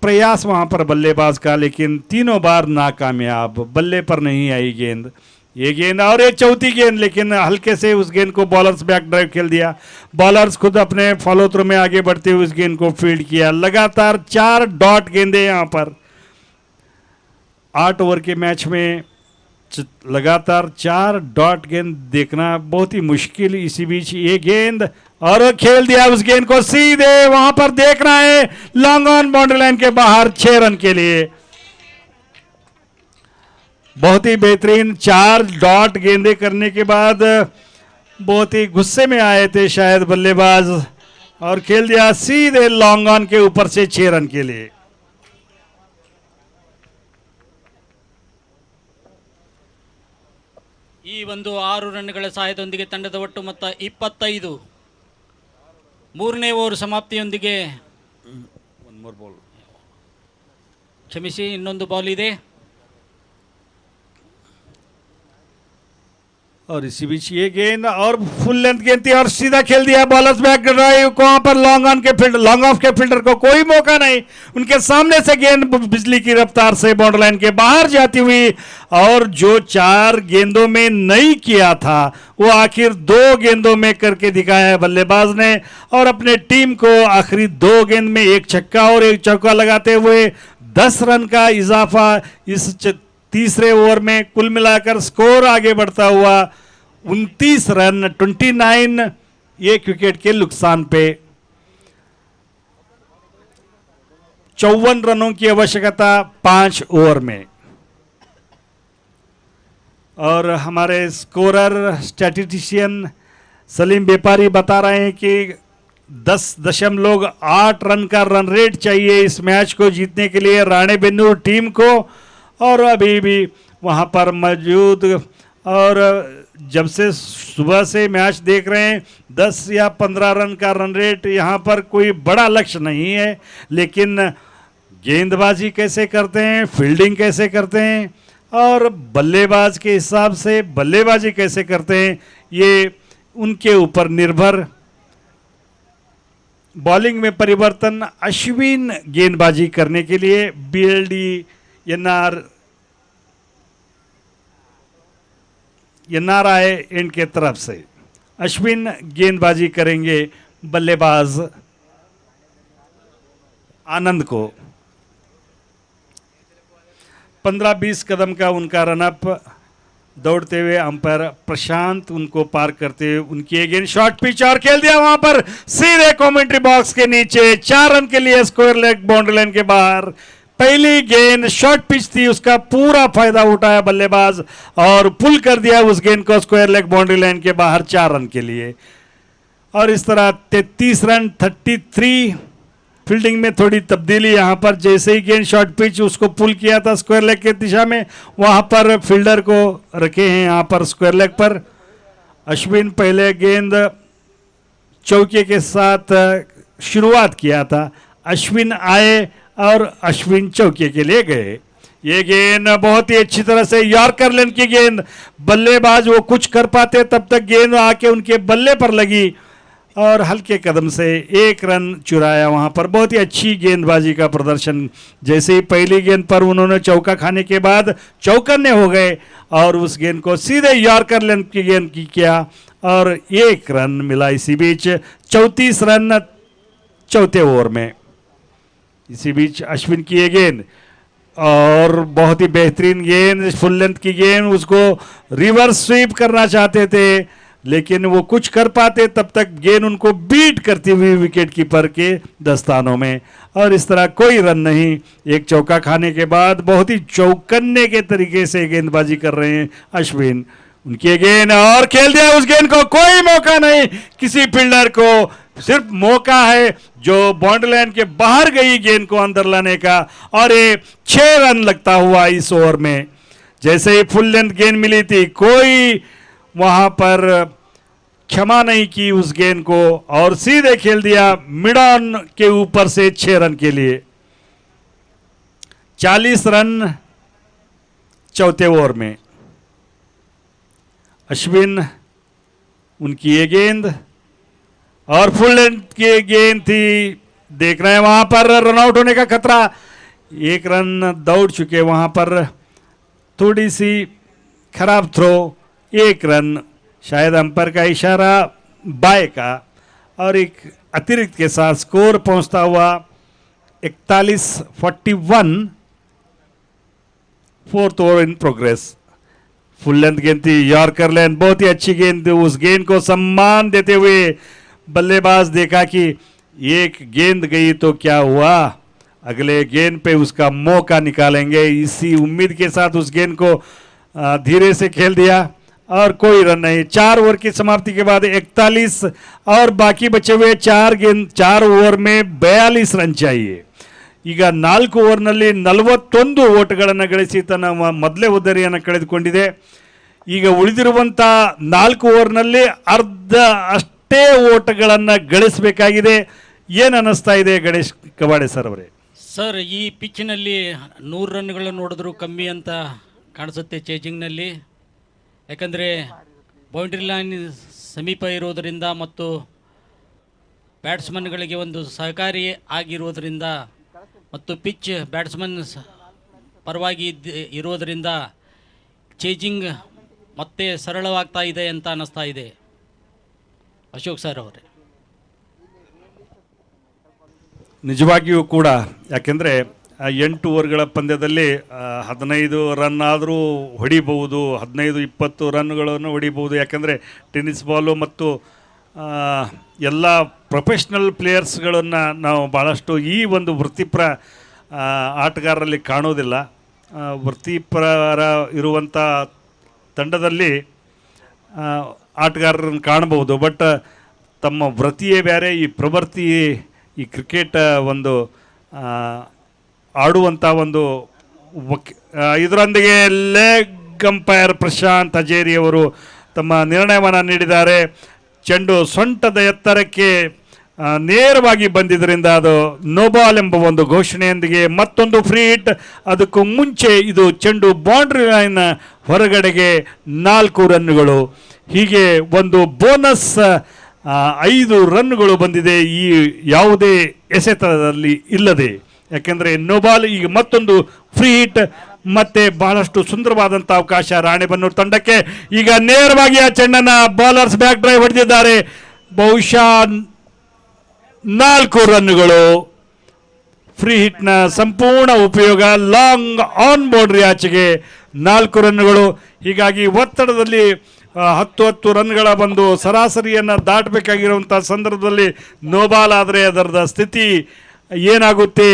प्रयास वहाँ पर बल्लेबाज का, लेकिन तीनों बार नाकामयाब. बल्ले पर नहीं आई गेंद. ये गेंद और ये चौथी गेंद, लेकिन हल्के से उस गेंद को बॉलर्स बैक ड्राइव खेल दिया. बॉलर्स खुद अपने फॉलो थ्रू में आगे बढ़ते हुए उस गेंद को फील्ड किया. लगातार 4 डॉट गेंदे यहाँ पर 8 ओवर के मैच में लगातार 4 डॉट गेंद देखना बहुत ही मुश्किल. इसी बीच ये गेंद और खेल दिया उस गेंद को सीधे वहां पर. देखना है लॉन्ग ऑन बाउंड्री लाइन के बाहर 6 रन के लिए. बहुत ही बेहतरीन 4 डॉट गेंदे करने के बाद बहुत ही गुस्से में आए थे शायद बल्लेबाज और खेल दिया सीधे लॉन्ग ऑन के ऊपर से 6 रन के लिए. ಈ ಒಂದು 6 ರನ್ಗಳ ಸಹಾಯದೊಂದಿಗೆ ತಂಡದ ಒಟ್ಟು ಮೊತ್ತ 25. 3ನೇ ಓವರ್ ಸಮಾಪ್ತಿಯೊಂದಿಗೆ ಕ್ಷಮಿಸಿ, ಇನ್ನೊಂದು ಬಾಲ್ ಇದೆ. और इसी बीच ये गेंद और फुल लेंथ गेंद थी और सीधा खेल दिया बॉलर्स बैक ड्राइव को, वहां पर लॉन्ग ऑन के फील्डर, लॉन्ग ऑफ के फील्डर को कोई मौका नहीं, उनके सामने से गेंद बिजली की रफ्तार से बाउंड्री लाइन के बाहर जाती हुई, और जो 4 गेंदों में नहीं किया था वो आखिर 2 गेंदों में करके दिखाया है बल्लेबाज ने, और अपने टीम को आखिरी 2 गेंद में 1 छक्का और 1 चौका लगाते हुए 10 रन का इजाफा इस तीसरे ओवर में, कुल मिलाकर स्कोर आगे बढ़ता हुआ 29 रन 29, 1 विकेट के नुकसान पे। 54 रनों की आवश्यकता 5 ओवर में। और हमारे स्कोरर स्टैटिस्टिशियन सलीम व्यापारी बता रहे हैं कि 10.8 रन का रन रेट चाहिए इस मैच को जीतने के लिए राणेबेन्नूर टीम को, और अभी भी वहां पर मौजूद, और जब से सुबह से मैच देख रहे हैं 10 या 15 रन का रन रेट यहाँ पर कोई बड़ा लक्ष्य नहीं है, लेकिन गेंदबाजी कैसे करते हैं, फील्डिंग कैसे करते हैं और बल्लेबाज के हिसाब से बल्लेबाजी कैसे करते हैं, ये उनके ऊपर निर्भर। बॉलिंग में परिवर्तन, अश्विन गेंदबाजी करने के लिए बीएलडी एनआरआई एंड के तरफ से अश्विन गेंदबाजी करेंगे बल्लेबाज आनंद को। 15-20 कदम का उनका रनअप दौड़ते हुए अंपायर प्रशांत उनको पार करते हुए उनकी अगेन शॉर्ट पिच और खेल दिया वहां पर सीधे कमेंट्री बॉक्स के नीचे, 4 रन के लिए स्क्वायर लेग बाउंड्री लाइन के बाहर। पहली गेंद शॉर्ट पिच थी, उसका पूरा फायदा उठाया बल्लेबाज और पुल कर दिया उस गेंद को स्क्वायर लेग बाउंड्री लाइन के बाहर 4 रन के लिए। और इस तरह 33 रन 33। फील्डिंग में थोड़ी तब्दीली यहाँ पर, जैसे ही गेंद शॉर्ट पिच उसको पुल किया था स्क्वायर लेग के दिशा में, वहां पर फील्डर को रखे हैं यहाँ पर स्क्वायर लेग पर। अश्विन पहले गेंद चौके के साथ शुरुआत किया था, अश्विन आए और अश्विन चौके के लिए गए। ये गेंद बहुत ही अच्छी तरह से यॉर्कर लेंथ की गेंद, बल्लेबाज वो कुछ कर पाते तब तक गेंद आके उनके बल्ले पर लगी और हल्के कदम से 1 रन चुराया वहां पर। बहुत ही अच्छी गेंदबाजी का प्रदर्शन। जैसे ही पहली गेंद पर उन्होंने चौका खाने के बाद चौकन्ने हो गए और उस गेंद को सीधे यॉर्कर लेंथ की गेंद की किया और 1 रन मिला। इसी बीच 34 रन 4थे ओवर में। इसी बीच अश्विन की ये गेंद और बहुत ही बेहतरीन गेंद, फुल लेंथ की गेंद, उसको रिवर्स स्वीप करना चाहते थे लेकिन वो कुछ कर पाते तब तक गेंद उनको बीट करती हुई विकेट कीपर के दस्तानों में, और इस तरह कोई रन नहीं। 1 चौका खाने के बाद बहुत ही चौकन्ने के तरीके से गेंदबाजी कर रहे हैं अश्विन। उनकी गेंद और खेल दिया उस गेंद को, कोई मौका नहीं किसी फील्डर को, सिर्फ मौका है जो बाउंड्री लाइन के बाहर गई गेंद को अंदर लाने का, और ये 6 रन लगता हुआ इस ओवर में। जैसे ही फुल लेंथ गेंद मिली थी, कोई वहां पर क्षमा नहीं की उस गेंद को और सीधे खेल दिया मिड ऑन के ऊपर से 6 रन के लिए। 40 रन 4थे ओवर में। अश्विन उनकी ये गेंद और फुल लेंथ की गेंद थी, देख रहे हैं वहां पर रनआउट होने का खतरा। 1 रन दौड़ चुके वहां पर, थोड़ी सी खराब थ्रो, 1 रन, शायद अंपायर का इशारा बाय का, और एक अतिरिक्त के साथ स्कोर पहुंचता हुआ 41-41। 4th over in progress. Full length गेंद थी, यॉर्कर लेंथ, बहुत ही अच्छी गेंद थी। उस गेंद को सम्मान देते हुए बल्लेबाज देखा कि एक गेंद गई तो क्या हुआ, अगले गेंद पे उसका मौका निकालेंगे, इसी उम्मीद के साथ उस गेंद को धीरे से खेल दिया और कोई रन नहीं। 4 ओवर की समाप्ति के बाद 41 और बाकी बचे हुए 4 ओवर में 42 ರನ್ चाहिए। ಈಗ 4 ಓವರ್ನಲ್ಲಿ 41 ಓಟಗಳನ್ನು ಗಳಿಸಿ ತನ್ನ ಮೊದಲೇ ಉದ್ದರಿಯನ್ನು ಕಳೆದುಕೊಂಡಿದೆ। ಈಗ ಉಳಿದಿರುವಂತ 4 ಓವರ್ನಲ್ಲಿ ಅರ್ಧ ಅಷ್ಟೇ ಓಟಗಳನ್ನು ಗಳಿಸಬೇಕಾಗಿದೆ। ಏನು ಅನ್ನಿಸ್ತಾ ಇದೆ ಗಣೇಶ್ ಕವಾಡೆ ಸರ್ ಅವರೇ? ಸರ್, ಈ ಪಿಚ್ನಲ್ಲಿ 100 ರನ್ಗಳನ್ನು ನೋಡಿದ್ರು ಕಮ್ಮಿ ಅಂತ ಕಾಣಿಸುತ್ತೆ ಚೇಜಿಂಗ್ನಲ್ಲಿ. ಯಾಕಂದರೆ ಬೌಂಡ್ರಿ ಲೈನ್ ಸಮೀಪ ಇರುವುದರಿಂದ ಮತ್ತು ಬ್ಯಾಟ್ಸ್ಮನ್ಗಳಿಗೆ ಒಂದು ಸಹಕಾರಿ ಆಗಿರುವುದರಿಂದ ಮತ್ತು ಪಿಚ್ ಬ್ಯಾಟ್ಸ್ಮನ್ ಪರವಾಗಿ ಇರುವುದರಿಂದ ಚೇಜಿಂಗ್ ಮತ್ತೆ ಸರಳವಾಗ್ತಾ ಇದೆ ಅಂತ ಅನ್ನಿಸ್ತಾ ಇದೆ. ಅಶೋಕ್ ಸರ್ ಅವರೇ, ನಿಜವಾಗಿಯೂ ಕೂಡ ಯಾಕೆಂದರೆ 8 ಓವರ್ಗಳ ಪಂದ್ಯದಲ್ಲಿ 15 ರನ್ ಆದರೂ ಹೊಡಿಬಹುದು, 15-20 ರನ್ಗಳನ್ನು ಹೊಡಿಬಹುದು. ಯಾಕೆಂದರೆ ಟೆನ್ನಿಸ್ ಬಾಲು ಮತ್ತು ಎಲ್ಲ ಪ್ರೊಫೆಷ್ನಲ್ ಪ್ಲೇಯರ್ಸ್ಗಳನ್ನು ನಾವು ಭಾಳಷ್ಟು ಈ ಒಂದು ವೃತ್ತಿಪರ ಆಟಗಾರರಲ್ಲಿ ಕಾಣೋದಿಲ್ಲ. ವೃತ್ತಿಪರ ಇರುವಂಥ ತಂಡದಲ್ಲಿ ಆಟಗಾರರನ್ನು ಕಾಣಬಹುದು. ಬಟ್ ತಮ್ಮ ವೃತ್ತಿಯೇ ಬೇರೆ, ಈ ಪ್ರವೃತ್ತಿ ಈ ಕ್ರಿಕೆಟ್ ಒಂದು ಆಡುವಂಥ ಒಂದು ಇದರೊಂದಿಗೆ ಲೆಗ್ ಅಂಪೈರ್ ಪ್ರಶಾಂತ್ ಹಜೇರಿ ಅವರು ತಮ್ಮ ನಿರ್ಣಯವನ್ನು ನೀಡಿದ್ದಾರೆ. ಚೆಂಡು ಸೊಂಟದ ಎತ್ತರಕ್ಕೆ ನೇರವಾಗಿ ಬಂದಿದ್ದರಿಂದ ಅದು ನೋಬಾಲ್ ಎಂಬ ಒಂದು ಘೋಷಣೆಯೊಂದಿಗೆ ಮತ್ತೊಂದು ಫ್ರೀ ಹಿಟ್. ಅದಕ್ಕೂ ಮುಂಚೆ ಇದು ಚೆಂಡು ಬೌಂಡ್ರಿ ಲೈನ್ ಹೊರಗಡೆಗೆ 4 ರನ್ನುಗಳು. ಹೀಗೆ ಒಂದು ಬೋನಸ್ 5 ರನ್ನುಗಳು ಬಂದಿದೆ ಈ ಯಾವುದೇ ಎಸೆತದಲ್ಲಿ ಇಲ್ಲದೆ. ಯಾಕೆಂದರೆ ನೋಬಾಲ್ ಈಗ ಮತ್ತೊಂದು ಫ್ರೀ ಹಿಟ್ ಮತ್ತೆ ಬಹಳಷ್ಟು ಸುಂದರವಾದಂಥ ಅವಕಾಶ ರಾಣೆಬೆನ್ನೂರು ತಂಡಕ್ಕೆ. ಈಗ ನೇರವಾಗಿ ಆ ಚೆಂಡನ್ನು ಬೌಲರ್ಸ್ ಬ್ಯಾಕ್ ಡ್ರೈವ್ ಹೊಡೆದಿದ್ದಾರೆ. ಬಹುಶಃ 4 ರನ್ನುಗಳು. ಫ್ರೀ ಹಿಟ್ನ ಸಂಪೂರ್ಣ ಉಪಯೋಗ, ಲಾಂಗ್ ಆನ್ ಬೌಂಡ್ರಿ ಆಚೆಗೆ 4 ರನ್ನುಗಳು. ಹೀಗಾಗಿ ಒತ್ತಡದಲ್ಲಿ 10 ರನ್ಗಳ ಒಂದು ಸರಾಸರಿಯನ್ನು ದಾಟಬೇಕಾಗಿರುವಂಥ ಸಂದರ್ಭದಲ್ಲಿ ನೋಬಾಲ್ ಆದರೆ ಅದರದ ಸ್ಥಿತಿ ಏನಾಗುತ್ತೆ,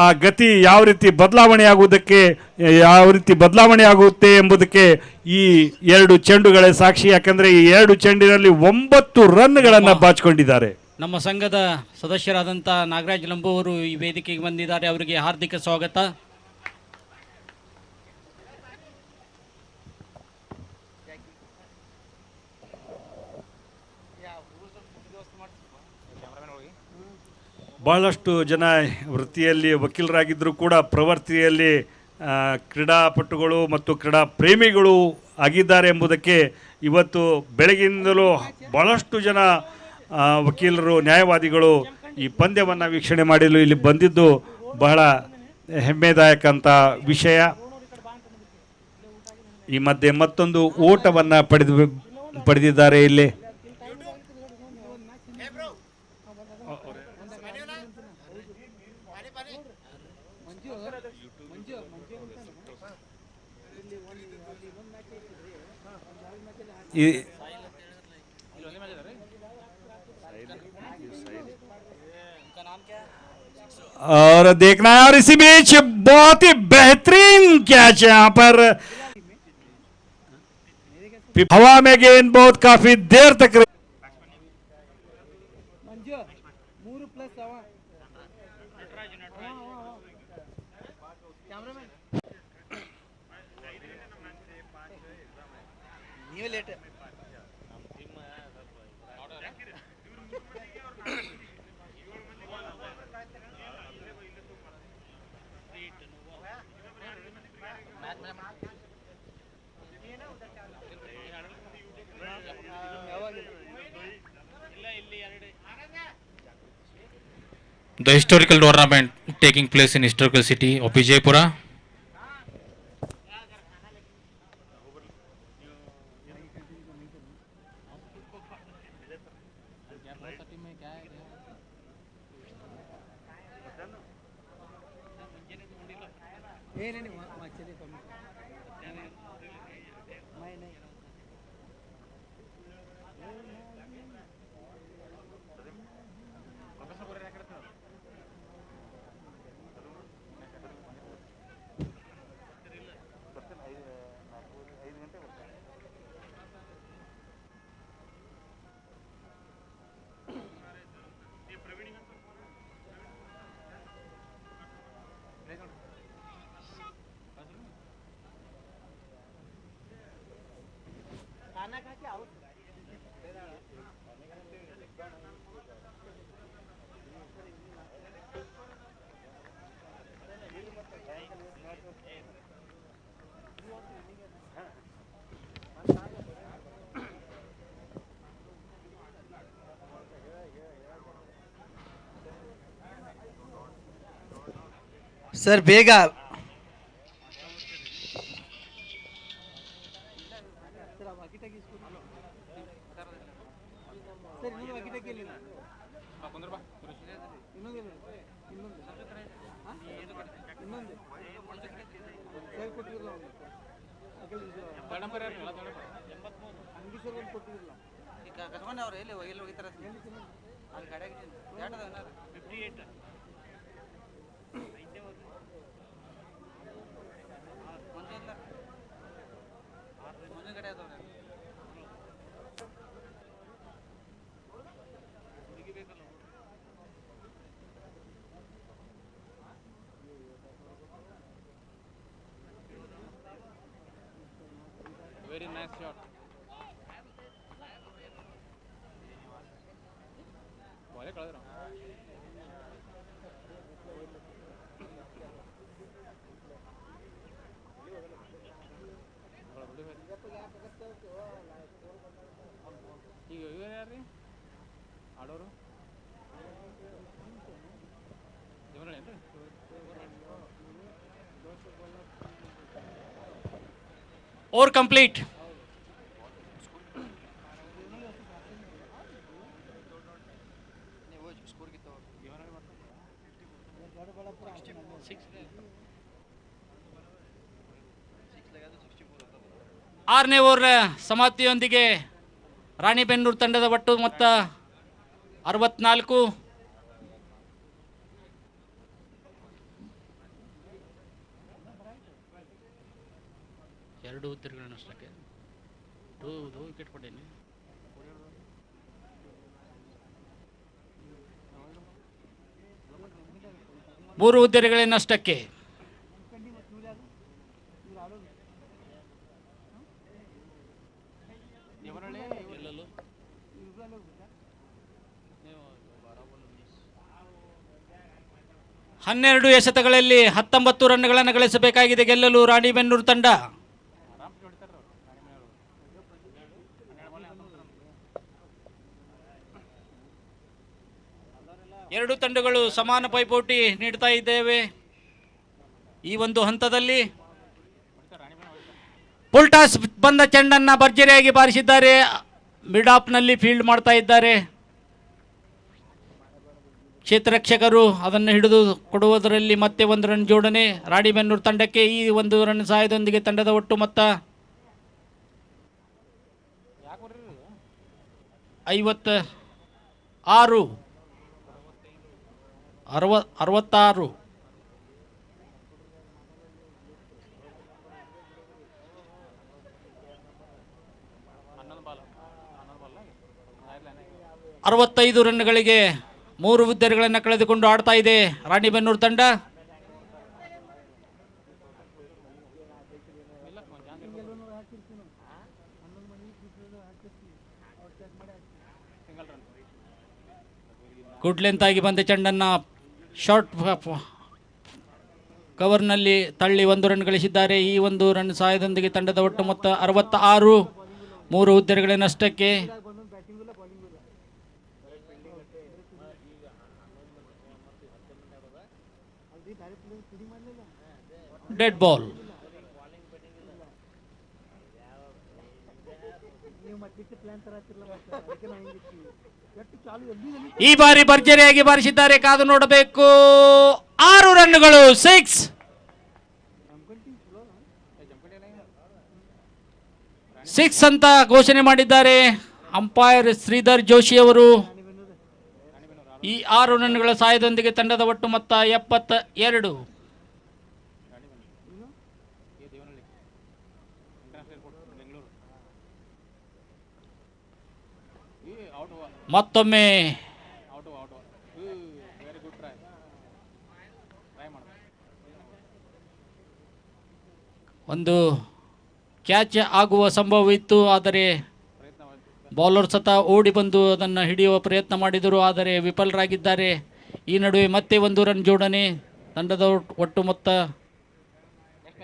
ಆ ಗತಿ ಯಾವ ರೀತಿ ಬದಲಾವಣೆ ಆಗುತ್ತೆ ಎಂಬುದಕ್ಕೆ ಈ 2 ಚೆಂಡುಗಳೇ ಸಾಕ್ಷಿ. ಯಾಕಂದರೆ ಈ 2 ಚೆಂಡಿನಲ್ಲಿ 9 ರನ್ಗಳನ್ನು ಬಾಚಿಕೊಂಡಿದ್ದಾರೆ. ನಮ್ಮ ಸಂಘದ ಸದಸ್ಯರಾದಂಥ ನಾಗರಾಜ್ ಲಂಬು ಅವರು ಈ ವೇದಿಕೆಗೆ ಬಂದಿದ್ದಾರೆ. ಅವರಿಗೆ ಹಾರ್ದಿಕ ಸ್ವಾಗತ. ಬಹಳಷ್ಟು ಜನ ವೃತ್ತಿಯಲ್ಲಿ ವಕೀಲರಾಗಿದ್ದರೂ ಕೂಡ ಪ್ರವೃತ್ತಿಯಲ್ಲಿ ಕ್ರೀಡಾಪಟುಗಳು ಮತ್ತು ಕ್ರೀಡಾ ಪ್ರೇಮಿಗಳು ಆಗಿದ್ದಾರೆ ಎಂಬುದಕ್ಕೆ ಇವತ್ತು ಬೆಳಗಿನಿಂದಲೂ ಬಹಳಷ್ಟು ಜನ ವಕೀಲರು, ನ್ಯಾಯವಾದಿಗಳು ಈ ಪಂದ್ಯವನ್ನು ವೀಕ್ಷಣೆ ಮಾಡಲು ಇಲ್ಲಿ ಬಂದಿದ್ದು ಬಹಳ ಹೆಮ್ಮೆದಾಯಕ ಅಂತ ವಿಷಯ. ಈ ಮಧ್ಯೆ ಮತ್ತೊಂದು ಓಟವನ್ನು ಪಡೆದಿದ್ದಾರೆ ಇಲ್ಲಿ. और देखना है, और इसी बीच बहुत ही बेहतरीन कैच यहां पर हवा में गेंद बहुत काफी देर तक The historical tournament taking place in historical city of Vijaypura. Sir ಬೇಗ ಅವ್ರು ಎಲ್ಲಿ ಹೋಗಿತಾರೆ ಅಲ್ಲಿ ಗಾಡಿಯಾಗ 58 ಮುಂದಿನ ಕಡೆ ಅದಾವ್ರೆ ವೆರಿ ನೈಸ್ ಶಾಟ್ ಬಾಳೆ ಕಳೆದ್ರ ಈಗ ಇವ್ರು ಯಾರ್ರಿ ಆಡೋರು ಇವರೇನ್ರಿ ಓವರ್ ಕಂಪ್ಲೀಟ್. ಆರನೇ ಓವರ್ ಸಮಾಪ್ತಿಯೊಂದಿಗೆ ರಾಣಿಬೆನ್ನೂರು ತಂಡದ ಒಟ್ಟು ಮೊತ್ತ 64. ಎರಡು ಉತ್ತರಗಳನ್ನಷ್ಟಕ್ಕೆ ವಿಕೆಟ್ ಕೊಟ್ಟೇನೆ. ಮೂರು ಹುದ್ದೆಗಳನ್ನಷ್ಟಕ್ಕೆ. ಹನ್ನೆರಡು ಎಸೆತಗಳಲ್ಲಿ 19 ರನ್ಗಳನ್ನು ಗಳಿಸಬೇಕಾಗಿದೆ ಗೆಲ್ಲಲು ರಾಣಿಬೆನ್ನೂರು ತಂಡ. ಎರಡು ತಂಡಗಳು ಸಮಾನ ಪೈಪೋಟಿ ನೀಡ್ತಾ ಇದ್ದೇವೆ. ಈ ಒಂದು ಹಂತದಲ್ಲಿ ಫುಲ್ ಟಾಸ್ ಬಂದ ಚೆಂಡನ್ನ ಭರ್ಜರಿಯಾಗಿ ಬಾರಿಸಿದ್ದಾರೆ. ಮಿಡ್ ಆಫ್ನಲ್ಲಿ ಫೀಲ್ಡ್ ಮಾಡ್ತಾ ಇದ್ದಾರೆ. ಕ್ಷೇತ್ರರಕ್ಷಕರು ಅದನ್ನು ಹಿಡಿದು ಕೊಡುವುದರಲ್ಲಿ ಮತ್ತೆ ಒಂದು ರನ್ ಜೋಡಣೆ ರಾಣಿಬೆನ್ನೂರು ತಂಡಕ್ಕೆ. ಈ ಒಂದು ರನ್ ಸಹಾಯದೊಂದಿಗೆ ತಂಡದ ಒಟ್ಟು ಮೊತ್ತ 56. 66. ಅರವತ್ತೈದು ರನ್ಗಳಿಗೆ 3 ವಿಕೆಟ್ಗಳನ್ನು ಕಳೆದುಕೊಂಡು ಆಡ್ತಾ ಇದೆ ರಾಣಿಬೆನ್ನೂರು ತಂಡ. ಗುಡ್ ಲೆಂತ್ ಆಗಿ ಬಂದ ಚೆಂಡನ್ನು ಶಾರ್ಟ್ ಕವರ್ನಲ್ಲಿ ತಳ್ಳಿ 1 ರನ್ ಗಳಿಸಿದ್ದಾರೆ. ಈ ಒಂದು ರನ್ ಸಹಾಯದೊಂದಿಗೆ ತಂಡದ ಒಟ್ಟು ಮೊತ್ತ 66. 3 ಹುದ್ದೆಗಳ ನಷ್ಟಕ್ಕೆ. Dead ball. ಈ ಬಾರಿ ಭರ್ಜರಿಯಾಗಿ ಬಾರಿಸಿದ್ದಾರೆ, ಕಾದು ನೋಡಬೇಕು. 6 ರನ್ಗಳು, 6. ಅಂತ ಘೋಷಣೆ ಮಾಡಿದ್ದಾರೆ ಅಂಪೈರ್ ಶ್ರೀಧರ್ ಜೋಶಿ ಅವರು. ಈ 6 ರನ್ಗಳ ಸಹಾಯದೊಂದಿಗೆ ತಂಡದ ಒಟ್ಟು ಮೊತ್ತ 72. ಮತ್ತೊಮ್ಮೆ ಒಂದು ಕ್ಯಾಚ್ ಆಗುವ ಸಂಭವವಿತ್ತು, ಆದರೆ ಬೌಲರ್ ಸತ ಓಡಿ ಬಂದು ಅದನ್ನು ಹಿಡಿಯುವ ಪ್ರಯತ್ನ ಮಾಡಿದರು, ಆದರೆ ವಿಫಲರಾಗಿದ್ದಾರೆ. ಈ ನಡುವೆ ಮತ್ತೆ 1 ರನ್ ಜೋಡಣೆ. ತಂಡದ ಒಟ್ಟು ಮೊತ್ತ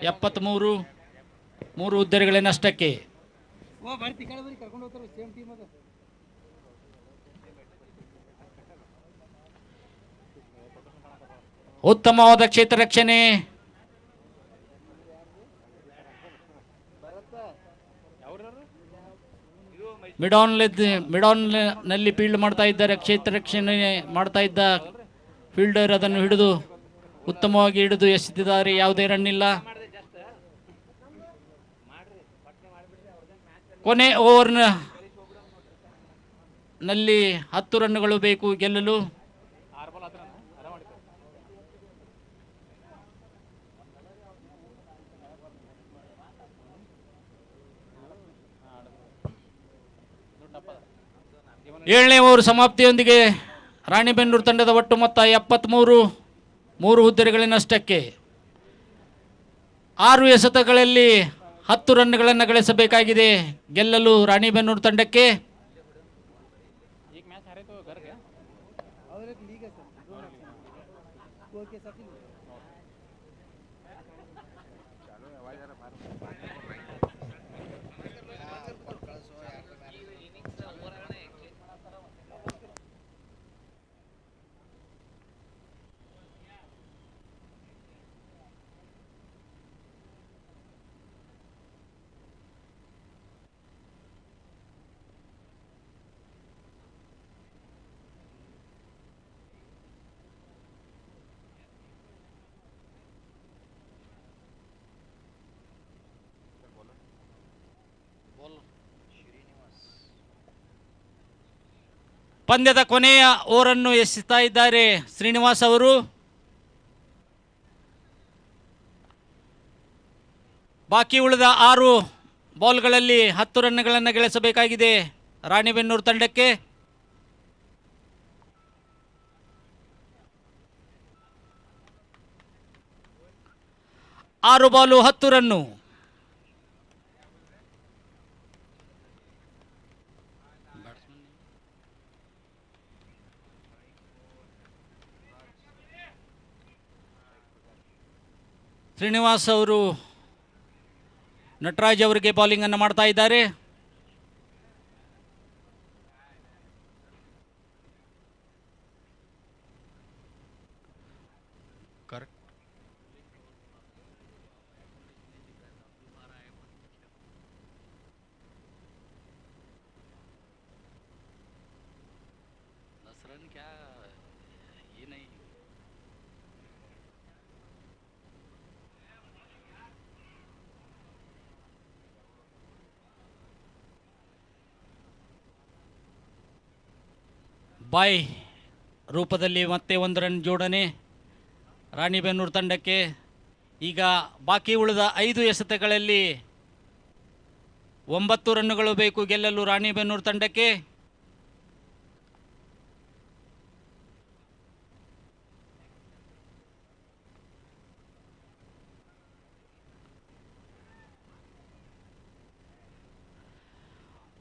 73. 3 ಹುದ್ದೆಗಳ ನಷ್ಟಕ್ಕೆ. ಉತ್ತಮವಾದ ಕ್ಷೇತ್ರ ರಕ್ಷಣೆ. ಮಿಡಾನ್ ನಲ್ಲಿ ಫೀಲ್ಡ್ ಮಾಡ್ತಾ ಇದ್ದಾರೆ. ಕ್ಷೇತ್ರ ರಕ್ಷಣೆ ಮಾಡ್ತಾ ಇದ್ದ ಫೀಲ್ಡರ್ ಅದನ್ನು ಹಿಡಿದು ಉತ್ತಮವಾಗಿ ಹಿಡಿದು ಎಸೆದಿದ್ದಾರೆ. ಯಾವುದೇ ರನ್ ಇಲ್ಲ. ಕೊನೆ ಓವರ್ ನಲ್ಲಿ 10 ರನ್ನುಗಳು ಬೇಕು ಗೆಲ್ಲಲು. ಏಳನೇ ಓವರ್ ಸಮಾಪ್ತಿಯೊಂದಿಗೆ ರಾಣಿಬೆನ್ನೂರು ತಂಡದ ಒಟ್ಟು ಮೊತ್ತ 73, 3 ಹುದ್ದೆಗಳಿನಷ್ಟಕ್ಕೆ. 6 ಎಸೆತಗಳಲ್ಲಿ 10 ರನ್ನುಗಳನ್ನು ಗಳಿಸಬೇಕಾಗಿದೆ ಗೆಲ್ಲಲು ರಾಣಿಬೆನ್ನೂರು ತಂಡಕ್ಕೆ. ಪಂದ್ಯದ ಕೊನೆಯ ಓವರನ್ನು ಎಸೆಯುತ್ತಾ ಇದ್ದಾರೆ ಶ್ರೀನಿವಾಸ್ ಅವರು. ಬಾಕಿ ಉಳಿದ 6 ಬಾಲ್ಗಳಲ್ಲಿ 10 ರನ್ನುಗಳನ್ನು ಗಳಿಸಬೇಕಾಗಿದೆ ರಾಣಿಬೆನ್ನೂರು ತಂಡಕ್ಕೆ. ಆರು ಬಾಲು 10 ರನ್ನು. ಶ್ರೀನಿವಾಸ್ ಅವರು ನಟರಾಜ್ ಅವರಿಗೆ ಬೌಲಿಂಗ್ ಅನ್ನು ಮಾಡ್ತಾ ಇದ್ದಾರೆ. ಬಾಯ್ ರೂಪದಲ್ಲಿ ಮತ್ತೆ 1 ರನ್ ಜೋಡಣೆ ರಾಣಿಬೆನ್ನೂರು ತಂಡಕ್ಕೆ. ಈಗ ಬಾಕಿ ಉಳಿದ 5 ಎಸೆತಗಳಲ್ಲಿ 9 ರನ್ನುಗಳು ಬೇಕು ಗೆಲ್ಲಲು ರಾಣಿಬೆನ್ನೂರು ತಂಡಕ್ಕೆ.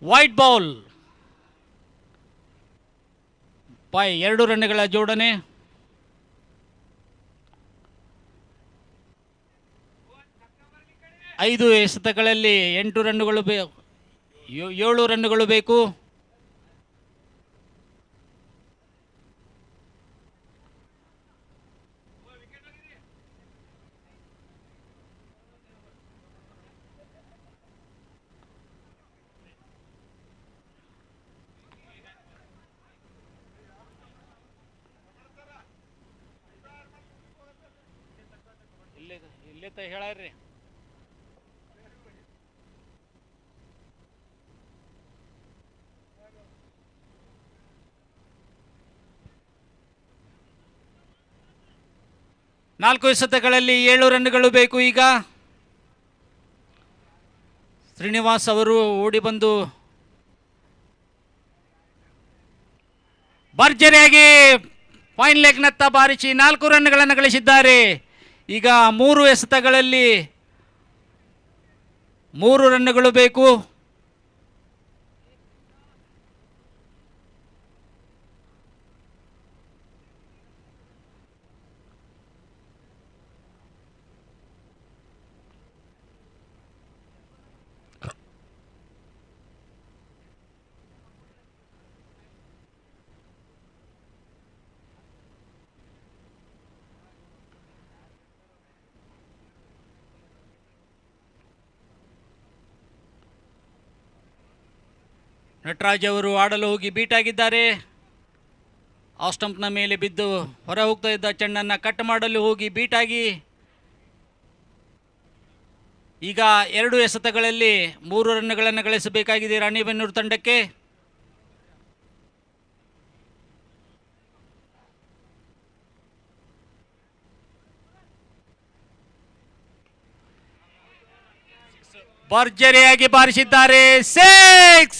ವೈಟ್ ಬಾಲ್ ಬಾಯ್ 2 ರನ್ನುಗಳ ಜೋಡಣೆ. ಐದು ಎಸೆತಗಳಲ್ಲಿ 8 ರನ್ನುಗಳು 7 ರನ್ನುಗಳು ಬೇಕು. ಇಲ್ಲೇ ಹೇಳಾರ್ರಿ. ನಾಲ್ಕು ಎಸೆತಗಳಲ್ಲಿ 7 ರನ್ನುಗಳು ಬೇಕು. ಈಗ ಶ್ರೀನಿವಾಸ್ ಅವರು ಓಡಿ ಬಂದು ಭರ್ಜರಿಯಾಗಿ ಫೈನ್ ಲೆಗ್ನತ್ತ ಬಾರಿಸಿ 4 ರನ್ನುಗಳನ್ನು ಗಳಿಸಿದ್ದಾರೆ. ಈಗ 3 ಎಸೆತಗಳಲ್ಲಿ 3 ರನ್ನುಗಳು ಬೇಕು. ನಟರಾಜ್ ಅವರು ಆಡಲು ಹೋಗಿ ಬೀಟ್ ಆಗಿದ್ದಾರೆ. ಆಫ್ ಸ್ಟಂಪ್ನ ಮೇಲೆ ಬಿದ್ದು ಹೊರ ಹೋಗ್ತಾ ಇದ್ದ ಚೆಂಡನ್ನು ಕಟ್ ಮಾಡಲು ಹೋಗಿ ಬೀಟ್ ಆಗಿ ಈಗ 2 ಎಸೆತಗಳಲ್ಲಿ 3 ರನ್ಗಳನ್ನು ಗಳಿಸಬೇಕಾಗಿದೆ ರಾಣಿಬೆನ್ನೂರು ತಂಡಕ್ಕೆ. ಭರ್ಜರಿಯಾಗಿ ಬಾರಿಸಿದ್ದಾರೆ 6.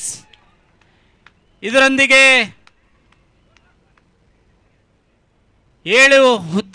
ಇದರೊಂದಿಗೆ 7 ಉದ್ದ